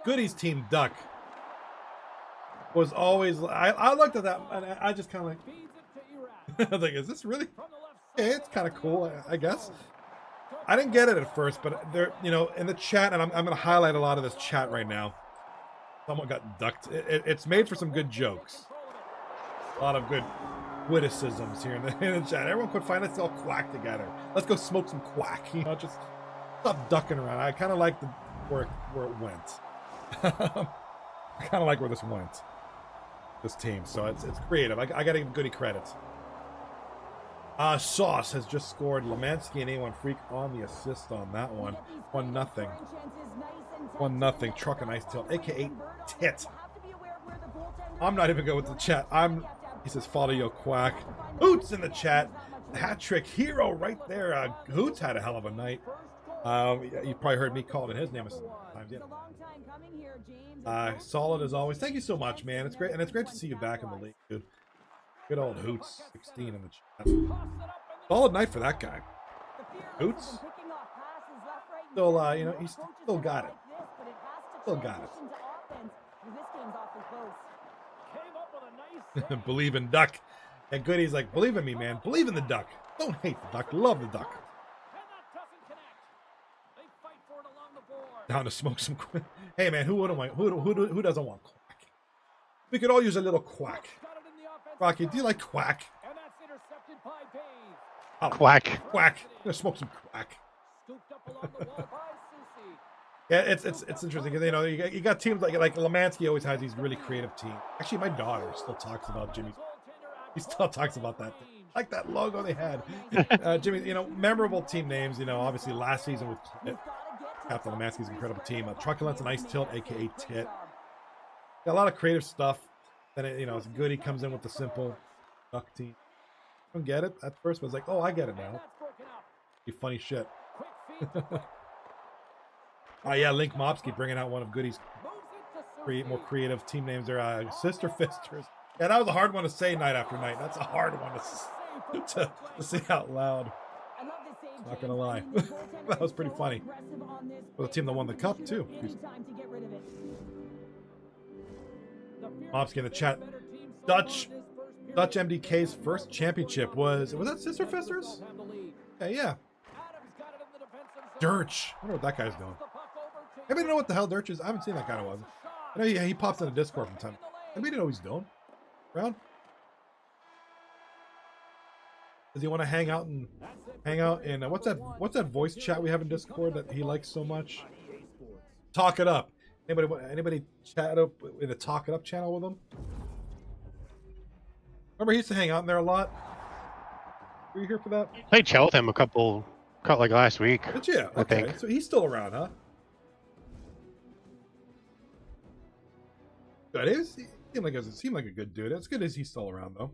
Speaker 1: Goody's team Duck was always. I looked at that and I just kind of like, I was like, is this really? Okay, it's kind of cool, I guess. I didn't get it at first, but there, in the chat, and I'm going to highlight a lot of this chat right now. Someone got ducked. It's made for some good jokes. A lot of good witticisms here in the chat. Everyone quit fighting. Let's all quack together. Let's go smoke some quack. Just stop ducking around. I kind of like where it went. I kind of like where this went. This team. So it's creative. I got to give Goody credit. Sauce has just scored. Lemansky and A1 Freak on the assist on that one. 1-0. 1-0. Truck and Ice Tail, aka Tit. I'm not even good with the chat. He says follow your quack. Hoots in the chat. Hat trick hero right there. Hoots had a hell of a night. You probably heard me calling his name a times. Yeah. Solid as always. Thank you so much, man. It's great, and it's great to see you back in the league, dude. Good old Hoots, 16 in the chat. Solid night for that guy. Hoots. Still, he's still got it. Still got it. Believe in Duck. And Goody's like, believe in me, man. Believe in the Duck. Don't hate the Duck. Love the Duck. Down to smoke some. Hey, man, who doesn't want quack? We could all use a little quack. Rocky, do you like quack? Oh,
Speaker 3: Quack.
Speaker 1: Quack. Gonna smoke some quack. Yeah, it's interesting because you got teams like Lemansky always has these really creative teams. Actually, my daughter still talks about Jimmy. He still talks about that. Like that logo they had. Jimmy, memorable team names. Obviously last season with Captain Lemansky's incredible team. Truculence and Ice Tilt, aka Tit. Got a lot of creative stuff. Then it's good. He comes in with the simple Duck team. I don't get it at first, but it's like, oh, I get it now. You funny shit. Oh yeah, Link Mopsky bringing out one of Goody's more creative team names. They're Sister Fisters. Yeah, that was a hard one to say night after night. That's a hard one to say out loud. Not gonna lie, that was pretty funny. For the team that won the cup too. Mopsky in the chat. Dutch MDK's first championship was that Sister Fisters? Yeah. Dirch. I wonder what that guy's doing. Anybody know what the hell Dirch is? I haven't seen that guy in a while. I know he pops in the Discord from time. Anybody know what he's doing? Around? Does he want to hang out in what's that voice chat we have in Discord that he likes so much? Talk It Up. Anybody chat up in the Talk It Up channel with him? Remember he used to hang out in there a lot? Were you here for that?
Speaker 3: Played Chell with him like last week.
Speaker 1: Did you? Okay.
Speaker 3: I think.
Speaker 1: So he's still around, huh? Good. He seemed like a good dude. It's good as he's still around though.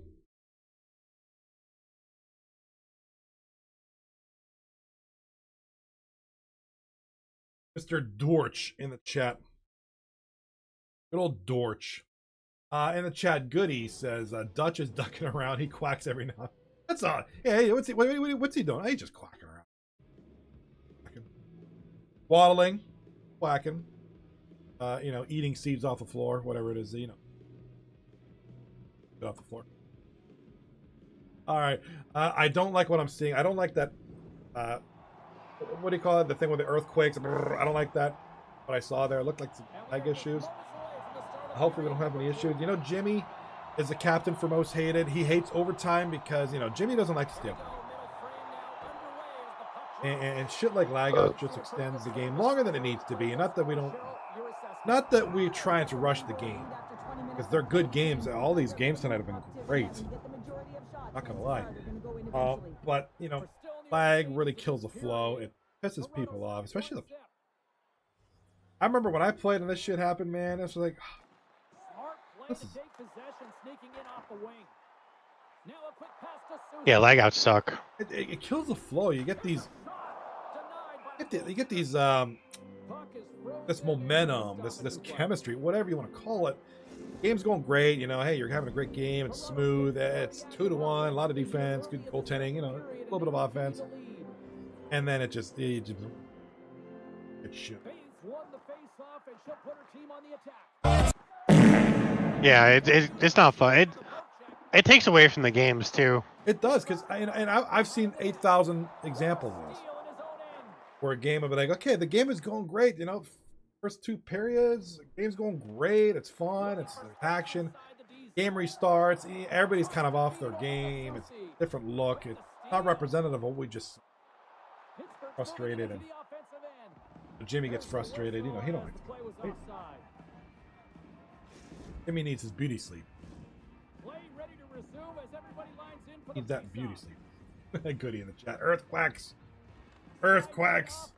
Speaker 1: Mr. Dorch in the chat. Good old Dorch. In the chat, Goody says Dutch is ducking around. He quacks every now. That's odd. Yeah, hey, what's he doing? Oh, he's just quacking around. Quacking. Waddling, quacking. Eating seeds off the floor, whatever it is. Get off the floor. All right. I don't like what I'm seeing. I don't like that. What do you call it? The thing with the earthquakes. I don't like that. What I saw there, it looked like some leg issues. Hopefully we don't have any issues. Jimmy is the captain for most hated. He hates overtime because, Jimmy doesn't like to stay up. And shit like lag out just extends the game longer than it needs to be. And not that we're trying to rush the game. Because they're good games. All these games tonight have been great. Not gonna lie. But, lag really kills the flow. It pisses people off, especially I remember when I played and this shit happened, man. It's like,
Speaker 2: Now a quick pass to Sousa.
Speaker 3: Yeah, lag outs suck.
Speaker 1: It kills the flow. You get these, you get these, this momentum, this chemistry, whatever you want to call it. Game's going great. You know, hey, you're having a great game. It's smooth. It's 2-1. A lot of defense, good goaltending. You know, a little bit of offense, and then it just shit.
Speaker 3: Yeah, it's not fun. It takes away from the games too.
Speaker 1: It does, because I've seen 8,000 examples of this, where a game will be like, okay, the game is going great. You know, first 2 periods, the game's going great. It's fun. It's action. Game restarts. Everybody's kind of off their game. It's a different look. It's not representative of what we just frustrated, and Jimmy gets frustrated. You know, he don't like to play. Jimmy needs his beauty sleep. Needs that beauty sleep. Goody in the chat. Earthquakes. Earthquakes.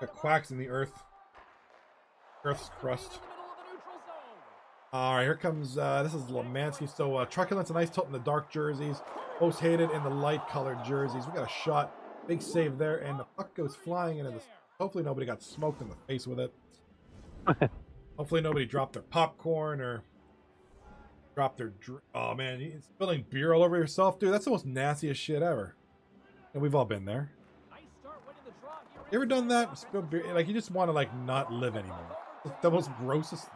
Speaker 1: The quacks in the earth. Earth's crust. All right, here comes, this is Lemansky. So, Truculence and Ice Tilt in the dark jerseys. Most hated in the light colored jerseys. We got a shot. Big save there, and the puck goes flying into the... Hopefully nobody got smoked in the face with it. Hopefully nobody dropped their popcorn or dropped their... Oh, man, you spilling beer all over yourself? Dude, that's the most nastiest shit ever. And we've all been there. You ever done that? Spill beer? Like, you just want to, like, not live anymore. It's the most grossest...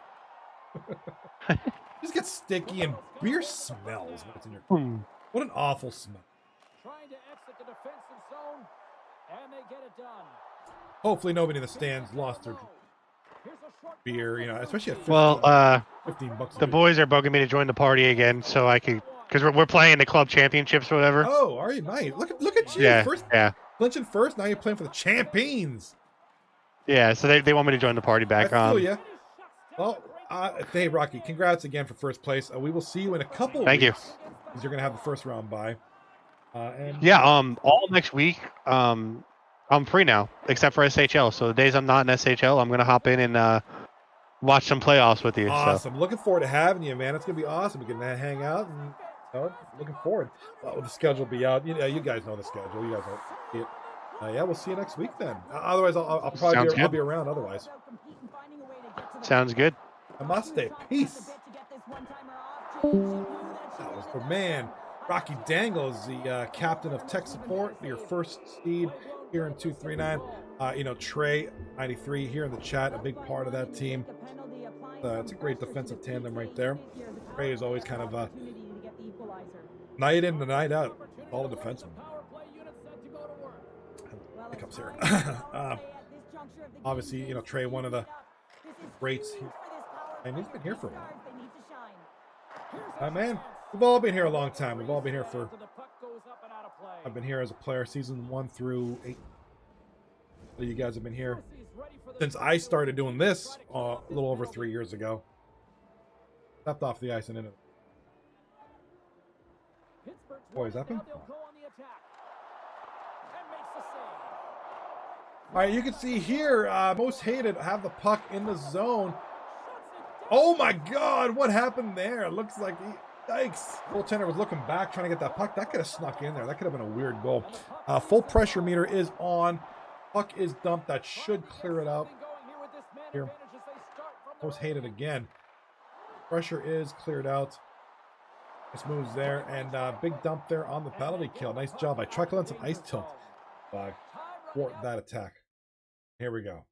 Speaker 1: just gets sticky, and beer smells when it's in your... What an awful smell.
Speaker 2: Trying to exit the defensive zone, and they get it done.
Speaker 1: Hopefully nobody in the stands lost their beer, you know, especially at 15,
Speaker 3: Well,
Speaker 1: 15 bucks.
Speaker 3: the boys are bugging me to join the party again, so I could, because we're playing the club championships or whatever.
Speaker 1: Oh, are you nice? Look at you.
Speaker 3: Yeah,
Speaker 1: First,
Speaker 3: yeah,
Speaker 1: clinching first. Now you're playing for the champions.
Speaker 3: yeah. So they want me to join the party back.
Speaker 1: I feel ya. Well, hey Rocky, congrats again for first place. We will see you in a couple.
Speaker 3: Thank you.
Speaker 1: Because you're gonna have the first round bye. And
Speaker 3: Yeah, all next week, I'm free now, except for SHL. So the days I'm not in SHL, I'm gonna hop in and watch some playoffs with you.
Speaker 1: Awesome.
Speaker 3: So.
Speaker 1: Looking forward to having you, man. It's gonna be awesome. We can hang out and looking forward. The schedule will be out. You guys know the schedule. You guys know it. Yeah, we'll see you next week then. Otherwise, I'll probably be around. Otherwise,
Speaker 3: sounds good.
Speaker 1: Namaste. Peace. That was the man. Rocky Dangle is the captain of tech support, your first seed here in 239. You know, Trey 93 here in the chat, a big part of that team. It's a great defensive tandem right there. Trey is always kind of night in and night out, all the defenseman. Hiccups here. Obviously, you know, Trey, one of the greats here, and he's been here for a while. Man, we've all been here a long time. We've all been here for... I've been here as a player, season 1 through 8. So you guys have been here since I started doing this a little over 3 years ago. Stepped off the ice and in it. Boy, is that him? All right, you can see here, most hated have the puck in the zone. Oh my God, what happened there? It looks like yikes. Goaltender was looking back, trying to get that puck. That could have snuck in there. That could have been a weird goal. Full pressure meter is on. Puck is dumped. That should clear it out. Here, most hated again. Pressure is cleared out. Nice moves there, and big dump there on the penalty kill. Nice job by Truculence and Ice Tilt. Thwart that attack. Here we go.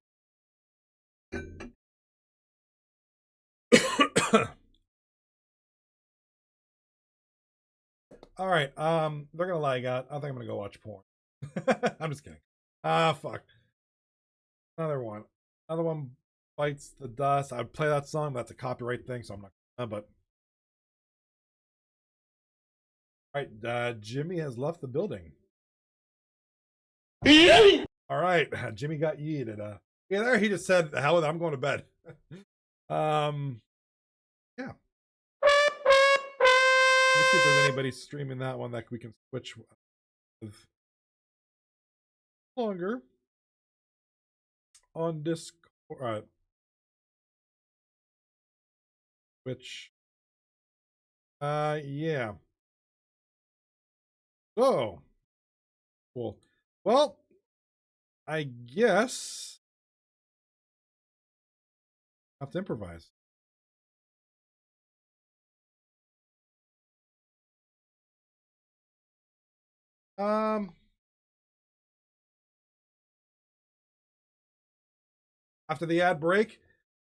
Speaker 1: All right, they're gonna lag out. I think I'm gonna go watch porn. I'm just kidding. Fuck. Another one bites the dust. I'd play that song, but that's a copyright thing, so I'm not gonna, but all right, Jimmy has left the building. All right, Jimmy got yeeted. Yeah, there he just said, "The hell with it, I'm going to bed." Yeah. Let's see if there's anybody streaming that one that we can switch with longer on Discord. Which Yeah. So, cool. Well, I guess I have to improvise. Um, After the ad break,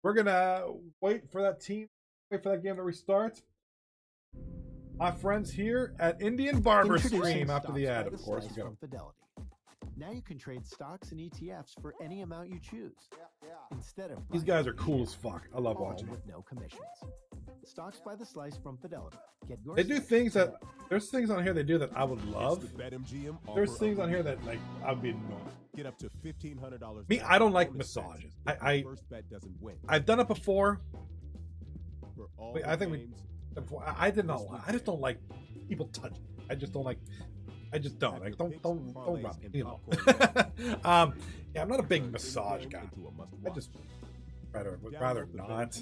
Speaker 1: we're gonna wait for that game to restart. My friends here at Indian Barber Stream after the ad, of course. We got
Speaker 4: Fidelity. Now you can trade stocks and ETFs for any amount you choose. Instead of
Speaker 1: these guys are cool as fuck. I love watching
Speaker 4: with no commissions. Stocks by the slice from Fidelity. Get yours.
Speaker 1: They do things that there's things on here they do that I would love. There's things on here that like I'd be annoyed.
Speaker 5: Get up to $1,500.
Speaker 1: Me, I don't like massages. I've done it before. I think I did not. I just don't like people touching. I just don't like. I just don't. Like, don't rub me. You know. Yeah, I'm not a big massage guy. I just would rather not.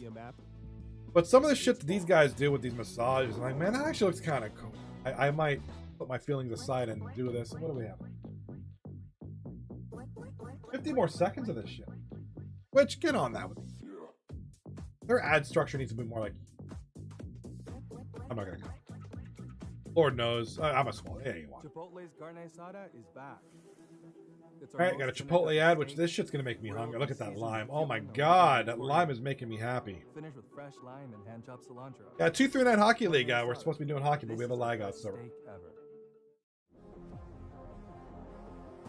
Speaker 1: But some of the shit that these guys do with these massages, I'm like, man, that actually looks kind of cool. I might put my feelings aside and do this. What do we have? 50 more seconds of this shit. Which, get on that with me. Their ad structure needs to be more like. I'm not gonna go. Lord knows, I'm a small. Yeah, you want.
Speaker 6: Chipotle's carne asada is back.
Speaker 1: All right, got a Chipotle ad, which this shit's gonna make me hungry. Look at that lime. Oh my god, that lime is making me happy.
Speaker 6: Finish with fresh lime and hand chopped cilantro.
Speaker 1: Yeah, 239 Hockey League. We're supposed to be doing hockey, but we have a lag out. So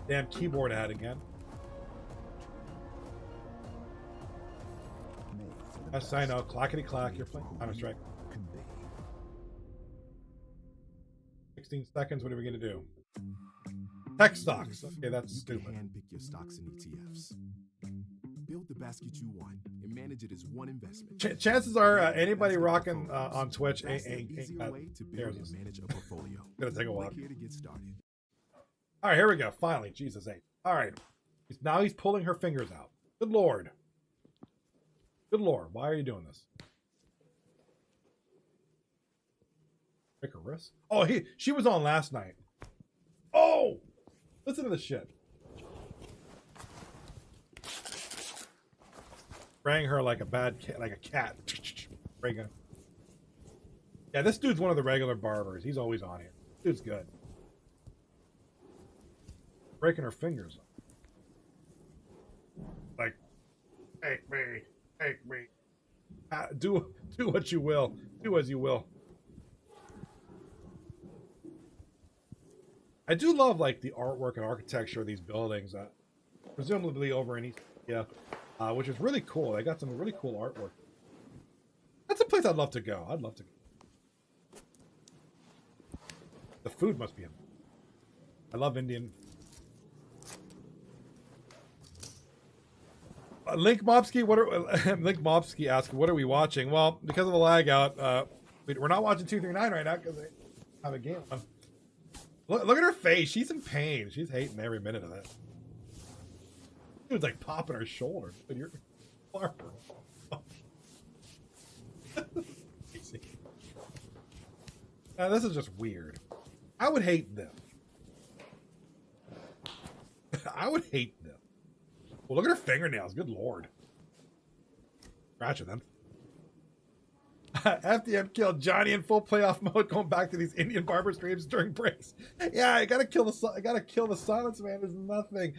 Speaker 1: damn keyboard ad again. Yes, I know. Clackety clack. You're playing Counter-Strike. 16 seconds. What are we gonna do? Tech stocks. Okay, that's stupid.
Speaker 5: You can handpick your stocks and ETFs. Build the basket you want and manage it as one investment.
Speaker 1: Chances are anybody rocking on Twitch ain't
Speaker 5: way to build and manage a portfolio.
Speaker 1: Gonna take a while.
Speaker 5: Click here to get started.
Speaker 1: All right, here we go. Finally, Jesus H. All right, now he's pulling her fingers out. Good lord. Good lord. Why are you doing this? Break her wrist. Oh, she was on last night. Oh, listen to this shit. Spraying her like a bad cat, like a cat. Yeah, this dude's one of the regular barbers. He's always on here. Dude's good. Breaking her fingers. Like, take me. Do what you will. Do as you will. I do love like the artwork and architecture of these buildings. Presumably over in East, which is really cool. They got some really cool artwork. That's a place I'd love to go. I'd love to go. The food must be. I love Indian. Link Mobsky, Link Mobsky asked, "What are we watching?" Well, because of the lag out, we're not watching 239 right now because they have a game on. Look at her face. She's in pain. She's hating every minute of it. Dude's like popping her shoulder. But you're Barber. Now, this is just weird. I would hate them. I would hate them. Well, look at her fingernails. Good lord. Scratch her then. FDM killed Johnny in full playoff mode, going back to these Indian barber streams during breaks. Yeah, I gotta kill the silence, man. There's nothing.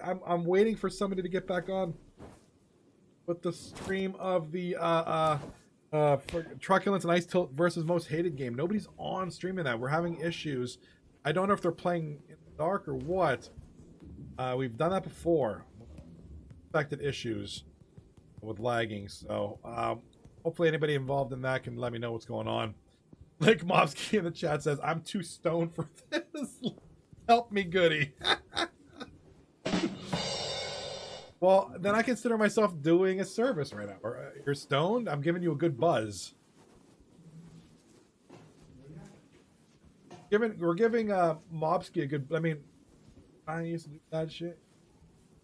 Speaker 1: I'm waiting for somebody to get back on with the stream of the Truculence and Ice Tilt versus Most Hated game. Nobody's on streaming that. We're having issues. I don't know if they're playing in the dark or what. We've done that before. Affected issues with lagging, so hopefully anybody involved in that can let me know what's going on. Link Mobsky in the chat says, "I'm too stoned for this. Help me, goody." Well, then I consider myself doing a service right now. You're stoned? I'm giving you a good buzz. We're giving Mobsky a good. I mean, I used to do that shit.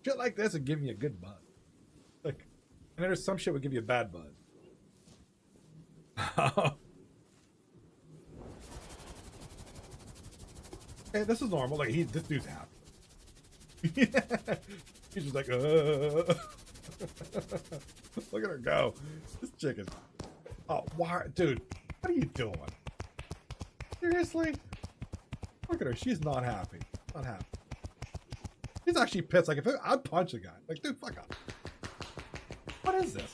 Speaker 1: Shit like this would give me a good buzz. Like, and there's some shit would give you a bad buzz. Hey, this is normal. Like this dude's happy. He's just like, look at her go. This chick is. Oh, why, dude? What are you doing? Seriously? Look at her. She's not happy. Not happy. She's actually pissed. Like, I'd punch a guy. Like, dude, fuck up. What is this?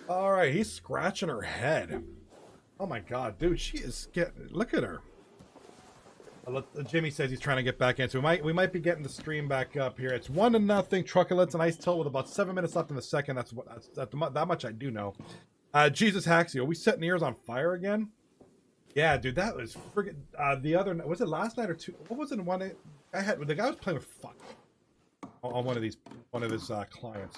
Speaker 1: All right, he's scratching her head. Oh my god, dude, she is getting. Look at her. Jimmy says he's trying to get back in, so we might be getting the stream back up here. It's 1-0. Truculets and Ice Tilt with about 7 minutes left in the second. That's that much I do know. Jesus Haxio, are we setting ears on fire again? Yeah, dude, that was friggin' the other. Was it last night or two? What was it? One I had. The guy was playing with fuck on one of his clients.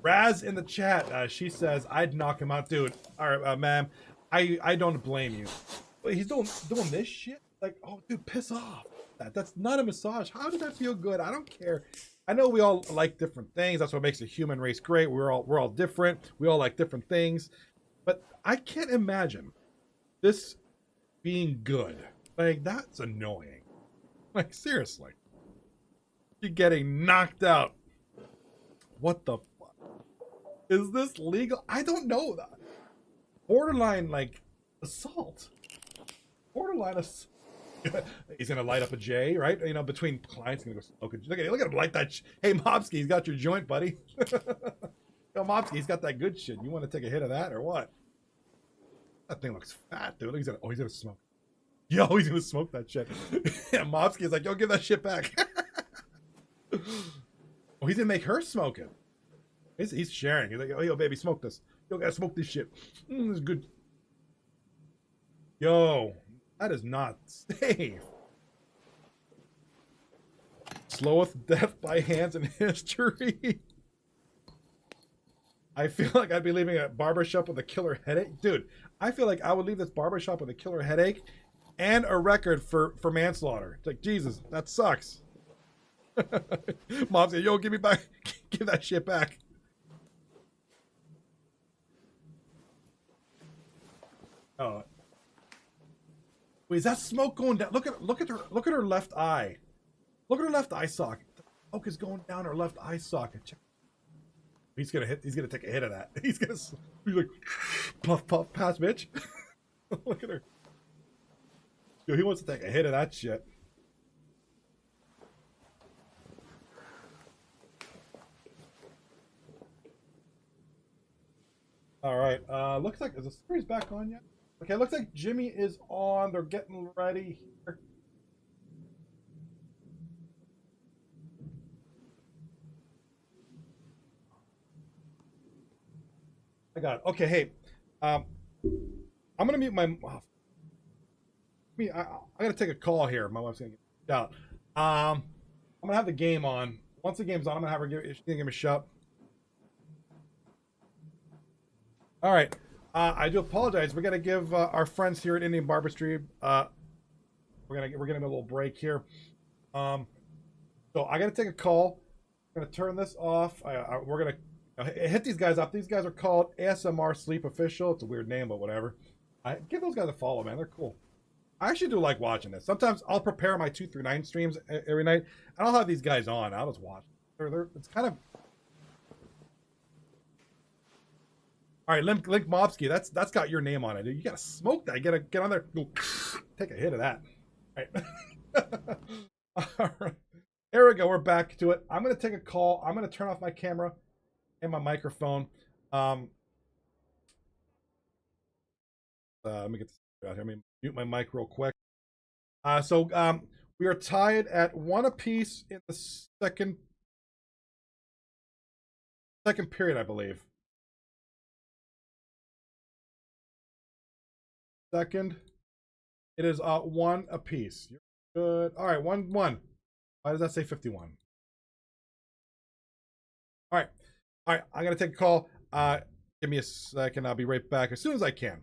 Speaker 1: Raz in the chat, she says, I'd knock him out, dude. All right, ma'am, I don't blame you. But he's doing this shit. Like, oh, dude, piss off. That's not a massage. How does that feel good? I don't care. I know we all like different things. That's what makes the human race great. We're all different. We all like different things. But I can't imagine this being good. Like, that's annoying. Like, seriously. You're getting knocked out. What the fuck? Is this legal? I don't know that. Borderline, like, assault. Borderline assault. He's gonna light up a J, right? You know, between clients, he's gonna go smoke a. Look at him light that. Hey, Mobsky, he's got your joint, buddy. Yo, Mobsky, he's got that good shit. You want to take a hit of that or what? That thing looks fat, dude. He's gonna smoke. Yo, he's gonna smoke that shit. Yeah, Mobsky is like, yo, give that shit back. Oh, he's gonna make her smoke it. He's sharing. He's like, oh, yo, baby, smoke this. Yo, gotta smoke this shit. This is good. Yo, that is not safe. Slowest death by hands in history. I feel like I'd be leaving a barbershop with a killer headache. Dude, I feel like I would leave this barbershop with a killer headache and a record for manslaughter. It's like, Jesus, that sucks. Mom said, yo, give me back. Give that shit back. Oh. Wait, is that smoke going down? Look at her left eye. Look at her left eye socket. The smoke is going down her left eye socket. He's gonna take a hit of that. He's like puff puff pass bitch. Look at her. Yo, he wants to take a hit of that shit. All right. Looks like, is the series back on yet? Okay, looks like Jimmy is on. They're getting ready here. I got it. Okay, hey, I'm gonna mute my. I gotta take a call here. My wife's gonna get out. I'm gonna have the game on. Once the game's on, I'm gonna have her she's gonna give me a shot. All right. I do apologize. We're gonna give our friends here at Indian Barber Stream. We're gonna get a little break here. So I gotta take a call. I'm gonna turn this off. We're gonna hit these guys up. These guys are called ASMR Sleep Official. It's a weird name, but whatever. Give those guys a follow, man. They're cool. I actually do like watching this. Sometimes I'll prepare my 2 through 9 streams every night, and I'll have these guys on. I'll just watch. It's kind of. All right, Link Mobsky, that's got your name on it. You gotta smoke that. You gotta get on there, go take a hit of that. All right. All right. Here we go. We're back to it. I'm gonna take a call. I'm gonna turn off my camera and my microphone. Let me get this out here. Let me mute my mic real quick. We are tied at 1 apiece in the second period, I believe. Second, it is 1 apiece. You're good. All right, 1-1. Why does that say 51? All right. All right. I got to take a call. Give me a second. I'll be right back as soon as I can.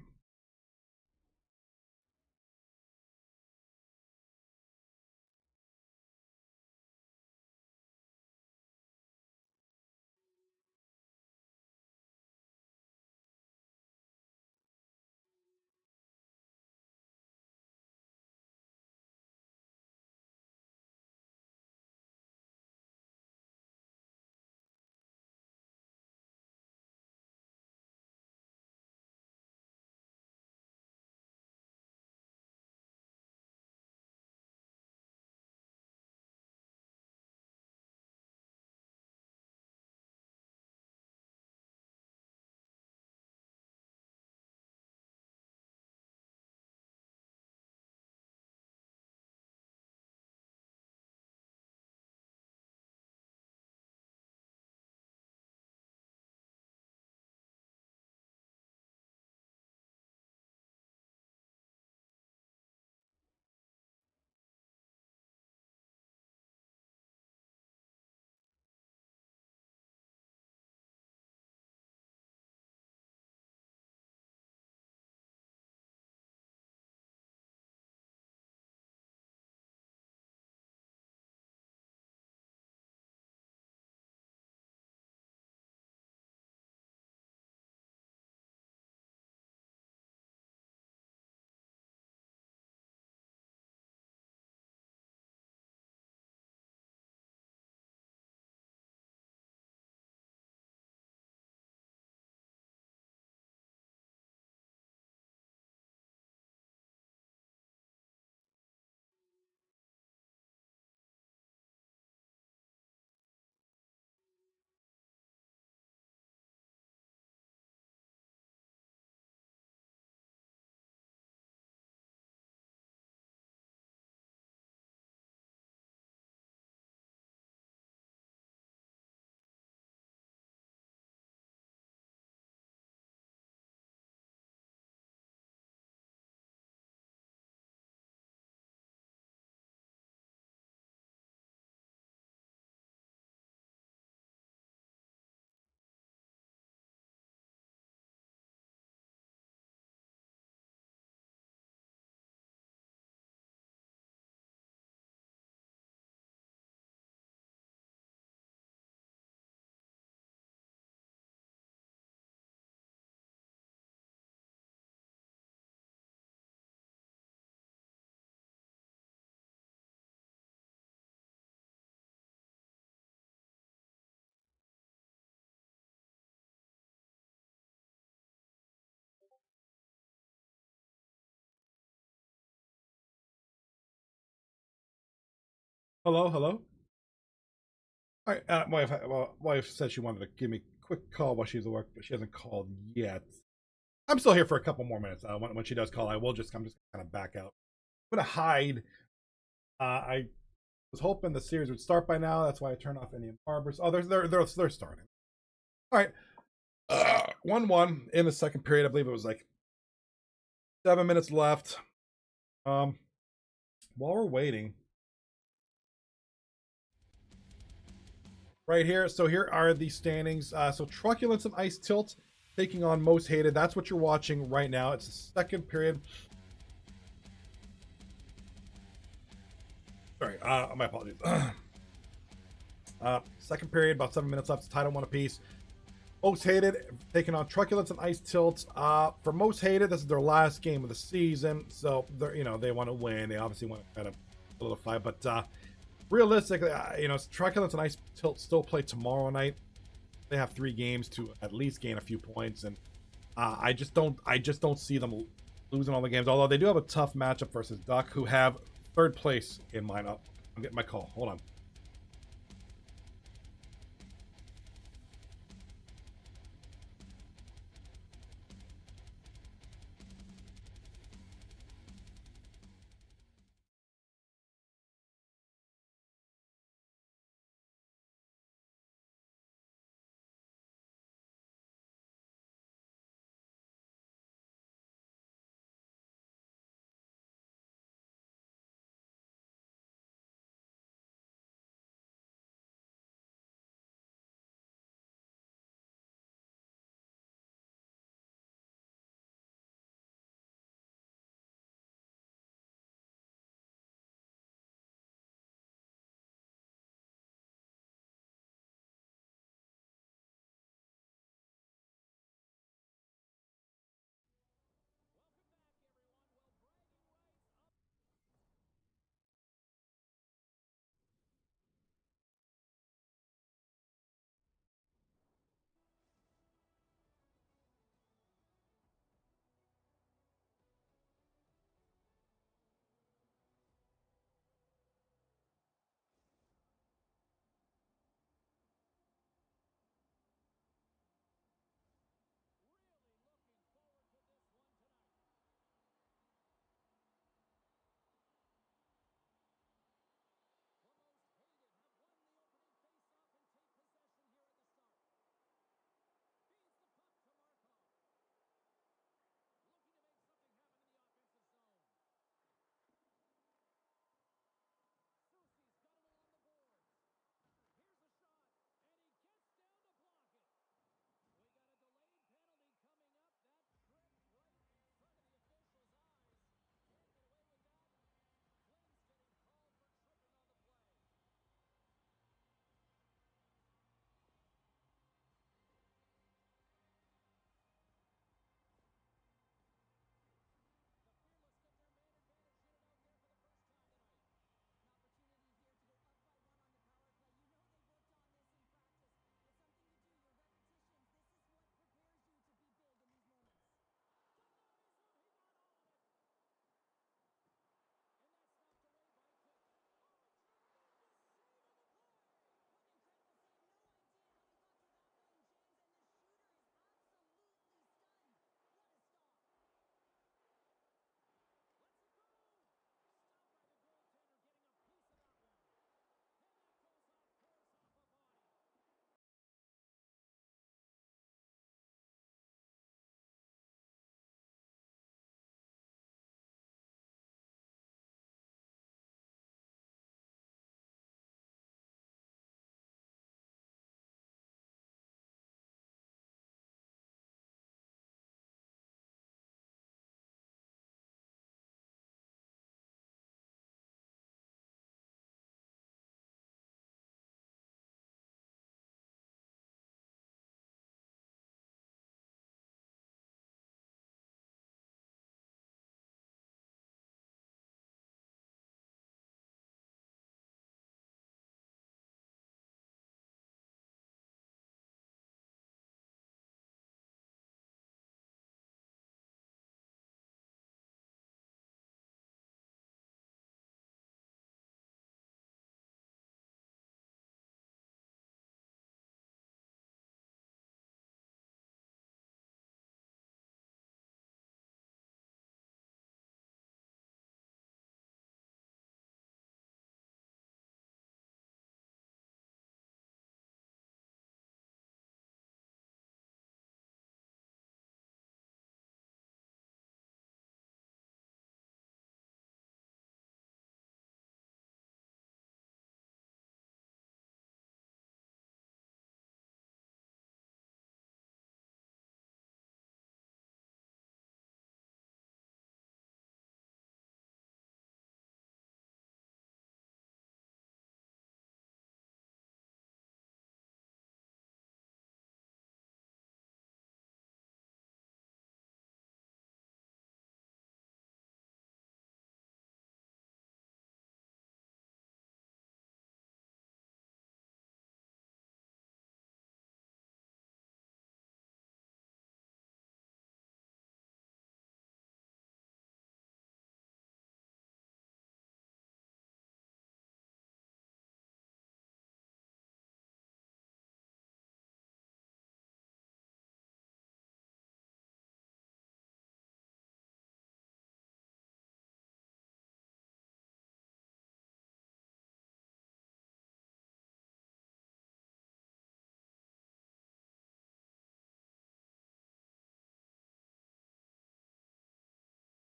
Speaker 1: Hello, hello. All right, wife said she wanted to give me a quick call while she's at work, but she hasn't called yet. I'm still here for a couple more minutes. When she does call, I'm just kind of back out. I'm gonna hide. I was hoping the series would start by now. That's why I turned off Indian Barbers. Oh, they're starting. All right, 1-1 in the second period. I believe it was like 7 minutes left. While we're waiting, right here. So here are the standings. So Truculence and Ice Tilt taking on Most Hated. That's what you're watching right now. It's the second period. Sorry, my apologies. Second period, about 7 minutes left. It's tied on one apiece. Most Hated taking on Truculence and Ice Tilt. For Most Hated, this is their last game of the season, so they're they want to win. They obviously want to kind of solidify, but realistically, Truculence and Ice Tilt still play tomorrow night. They have 3 games to at least gain a few points, and I just don't see them losing all the games. Although they do have a tough matchup versus Duck, who have third place in line up. I'm getting my call. Hold on.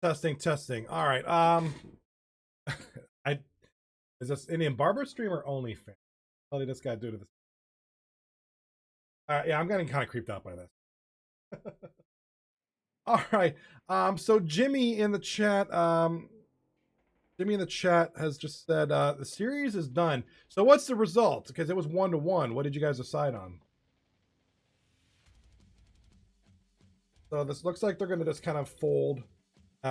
Speaker 1: Testing. All right. I is this Indian barber stream or OnlyFans? What did this guy do to this? Yeah, I'm getting kind of creeped out by this. All right. So Jimmy in the chat, has just said the series is done. So what's the result? Because it was 1-1. What did you guys decide on? So this looks like they're going to just kind of fold.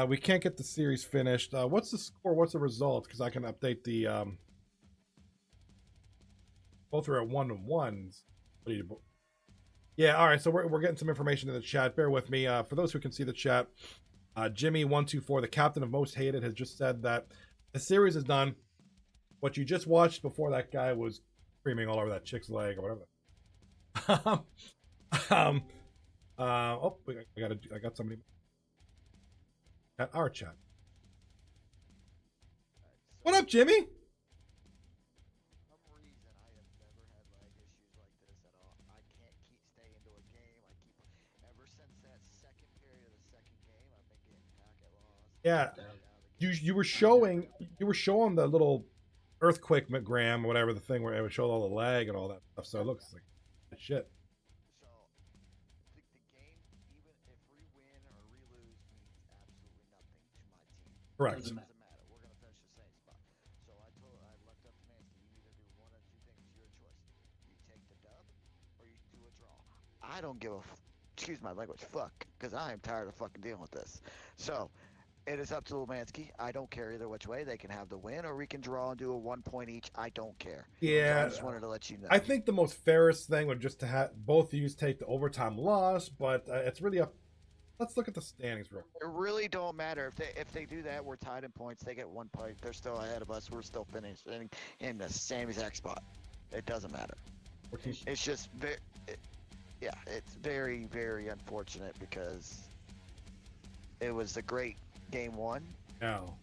Speaker 1: We can't get the series finished. What's the score? What's the result? Because I can update the. Both are at 1-1. What do you? Yeah. All right. So we're getting some information in the chat. Bear with me. For those who can see the chat, Jimmy124, the captain of Most Hated, has just said that the series is done. What you just watched before that guy was screaming all over that chick's leg or whatever. I got somebody at our chat. What up, Jimmy?
Speaker 7: For some reason, I have never had leg issues like this at all. I can't stay into a game. Ever since that second period of the second game, I've been getting packet loss.
Speaker 1: Yeah, you were showing the little earthquake McGram, whatever the thing where it would show all the lag and all that stuff. So it looks like shit.
Speaker 7: So the game, even if we win or we lose, means absolutely nothing to my team.
Speaker 1: Correct.
Speaker 7: Doesn't matter. We're gonna finish the same spot. So I left up to Mansky. You either do one or two things. Your choice. You take the dub, or you do a draw. I don't give a excuse my language, fuck, because I am tired of fucking dealing with this. So it is up to Lumansky. I don't care either which way. They can have the win, or we can draw and do a 1 point each. I don't care.
Speaker 1: Yeah,
Speaker 7: So I just wanted to let you know.
Speaker 1: I think the most fairest thing would just to have both of you take the overtime loss, but it's really up. Let's look at the standings real quick.
Speaker 7: It really don't matter if they do that. We're tied in points. They get 1 point. They're still ahead of us. We're still finishing in the same exact spot. It doesn't matter. It's just it's very, very unfortunate because it was a great game one.
Speaker 1: No.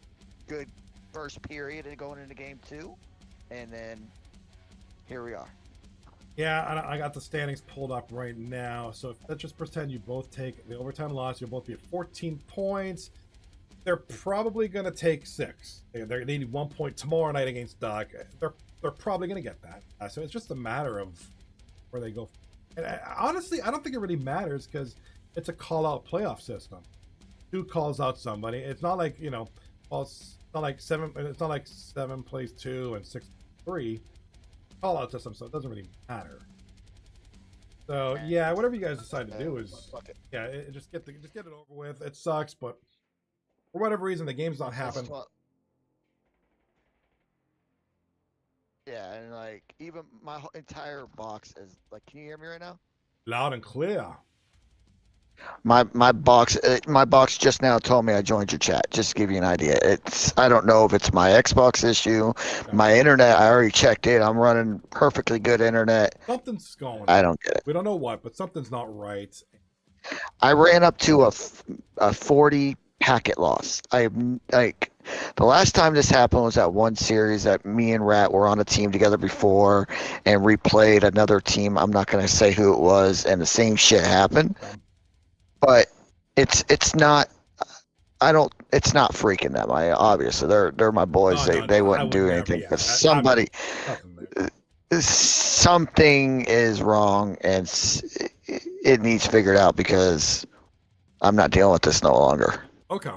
Speaker 7: Good first period and going into game two, and then here we are.
Speaker 1: Yeah, I got the standings pulled up right now. So let's just pretend you both take the overtime loss. You'll both be at 14 points. They're probably going to take 6. They need 1 point tomorrow night against Doc. They're probably going to get that. So it's just a matter of where they go. And honestly, I don't think it really matters because it's a call-out playoff system. 2 calls out somebody. It's not like, well, it's not like 7 plays 2 and 6 3. Call-out system, so it doesn't really matter. So yeah, whatever you guys decide to do is just get it over with. It sucks, but for whatever reason the game's not happening.
Speaker 7: Yeah, and like even my whole entire box is like, can you hear me right now?
Speaker 1: Loud and clear.
Speaker 7: My box just now told me I joined your chat. Just to give you an idea. I don't know if it's my Xbox issue, my internet. I already checked it. I'm running perfectly good internet.
Speaker 1: Something's going on.
Speaker 7: I don't get it.
Speaker 1: We don't know what, but something's not right.
Speaker 7: I ran up to a 40 packet loss. The last time this happened was that one series that me and Rat were on a team together before and replayed another team. I'm not going to say who it was, and the same shit happened. But it's not. It's not freaking them. Obviously they're my boys. They wouldn't do anything. But somebody, something is wrong, and it needs figured out because I'm not dealing with this no longer.
Speaker 1: Okay.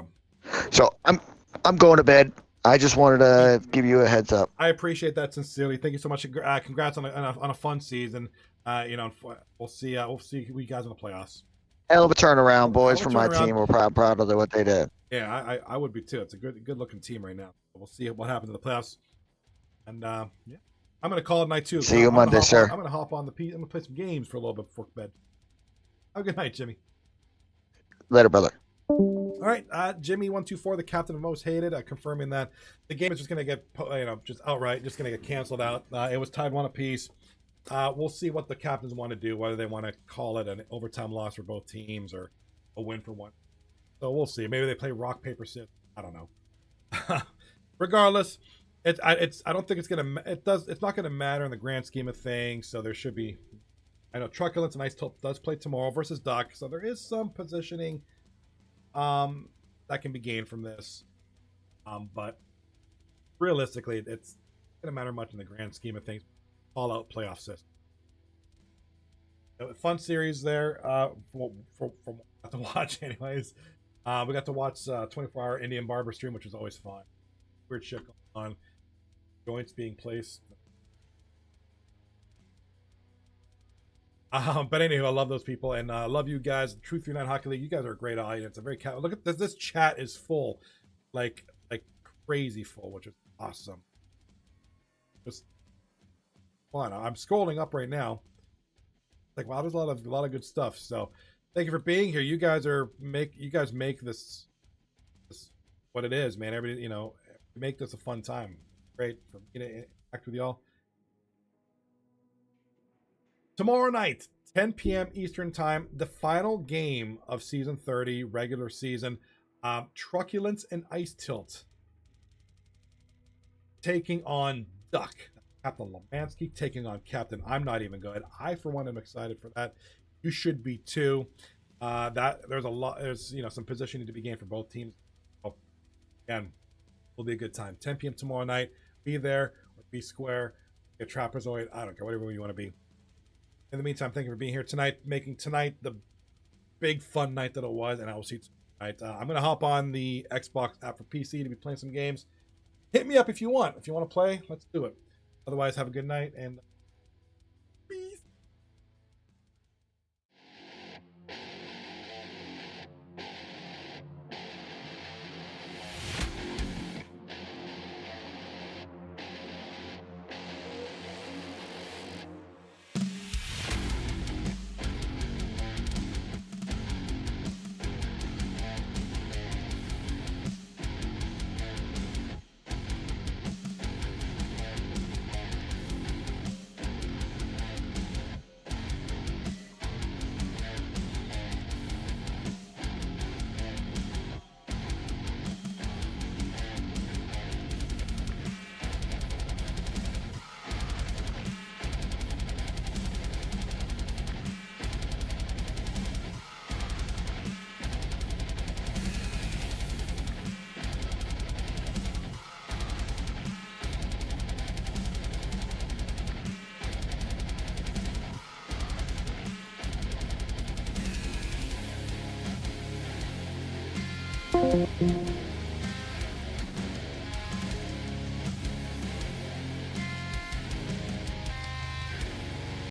Speaker 7: So I'm going to bed. I just wanted to give you a heads up.
Speaker 1: I appreciate that sincerely. Thank you so much. Congrats on a fun season. We'll see you guys in the playoffs.
Speaker 7: Hell of a turnaround, boys, from my team. We're proud of what they did.
Speaker 1: Yeah, I would be too. It's a good looking team right now. We'll see what happens in the playoffs. And I'm gonna call it night too.
Speaker 7: See you Monday, sir.
Speaker 1: I'm gonna hop on the I'm gonna play some games for a little bit before bed. Have a good night, Jimmy.
Speaker 7: Later, brother.
Speaker 1: All right, Jimmy124, the captain of Most Hated, confirming that the game is just gonna get just outright just gonna get canceled out. It was tied 1 apiece. We'll see what the captains want to do, whether they want to call it an overtime loss for both teams or a win for one. So we'll see. Maybe they play rock, paper, scissors. I don't know. Regardless, I don't think it's not gonna matter in the grand scheme of things. So there should be. I know Truculence and Ice does play tomorrow versus Doc, so there is some positioning that that can be gained from this. But realistically, it's going to matter much in the grand scheme of things. All out playoff system. Fun series there for to watch, anyways. We got to watch 24-hour Indian barber stream, which was always fun. Weird shit going on. Joints being placed. But anyway, I love those people and I love you guys. Truth 39 Hockey League, you guys are a great audience. A very look at this. This chat is full, like crazy full, which is awesome. Just fun. I'm scrolling up right now. Like, wow, there's a lot of good stuff. So thank you for being here. You guys make this what it is, man. Everybody, make this a fun time. Great for me to interact with y'all. Tomorrow night, 10 p.m. Eastern time, the final game of season 30, regular season. Truculence and Ice Tilt taking on Duck. Captain Lemansky taking on Captain I'm Not Even Good. I, for one, am excited for that. You should be too. There's some positioning to be gained for both teams. So, again, will be a good time. 10 p.m. tomorrow night. Be there or be square. Get Trapezoid. I don't care, whatever you want to be. In the meantime, thank you for being here tonight, making tonight the big fun night that it was, and I will see you tonight. I'm going to hop on the Xbox app for PC to be playing some games. Hit me up if you want. If you want to play, let's do it. Otherwise, have a good night and peace.
Speaker 8: Thank you.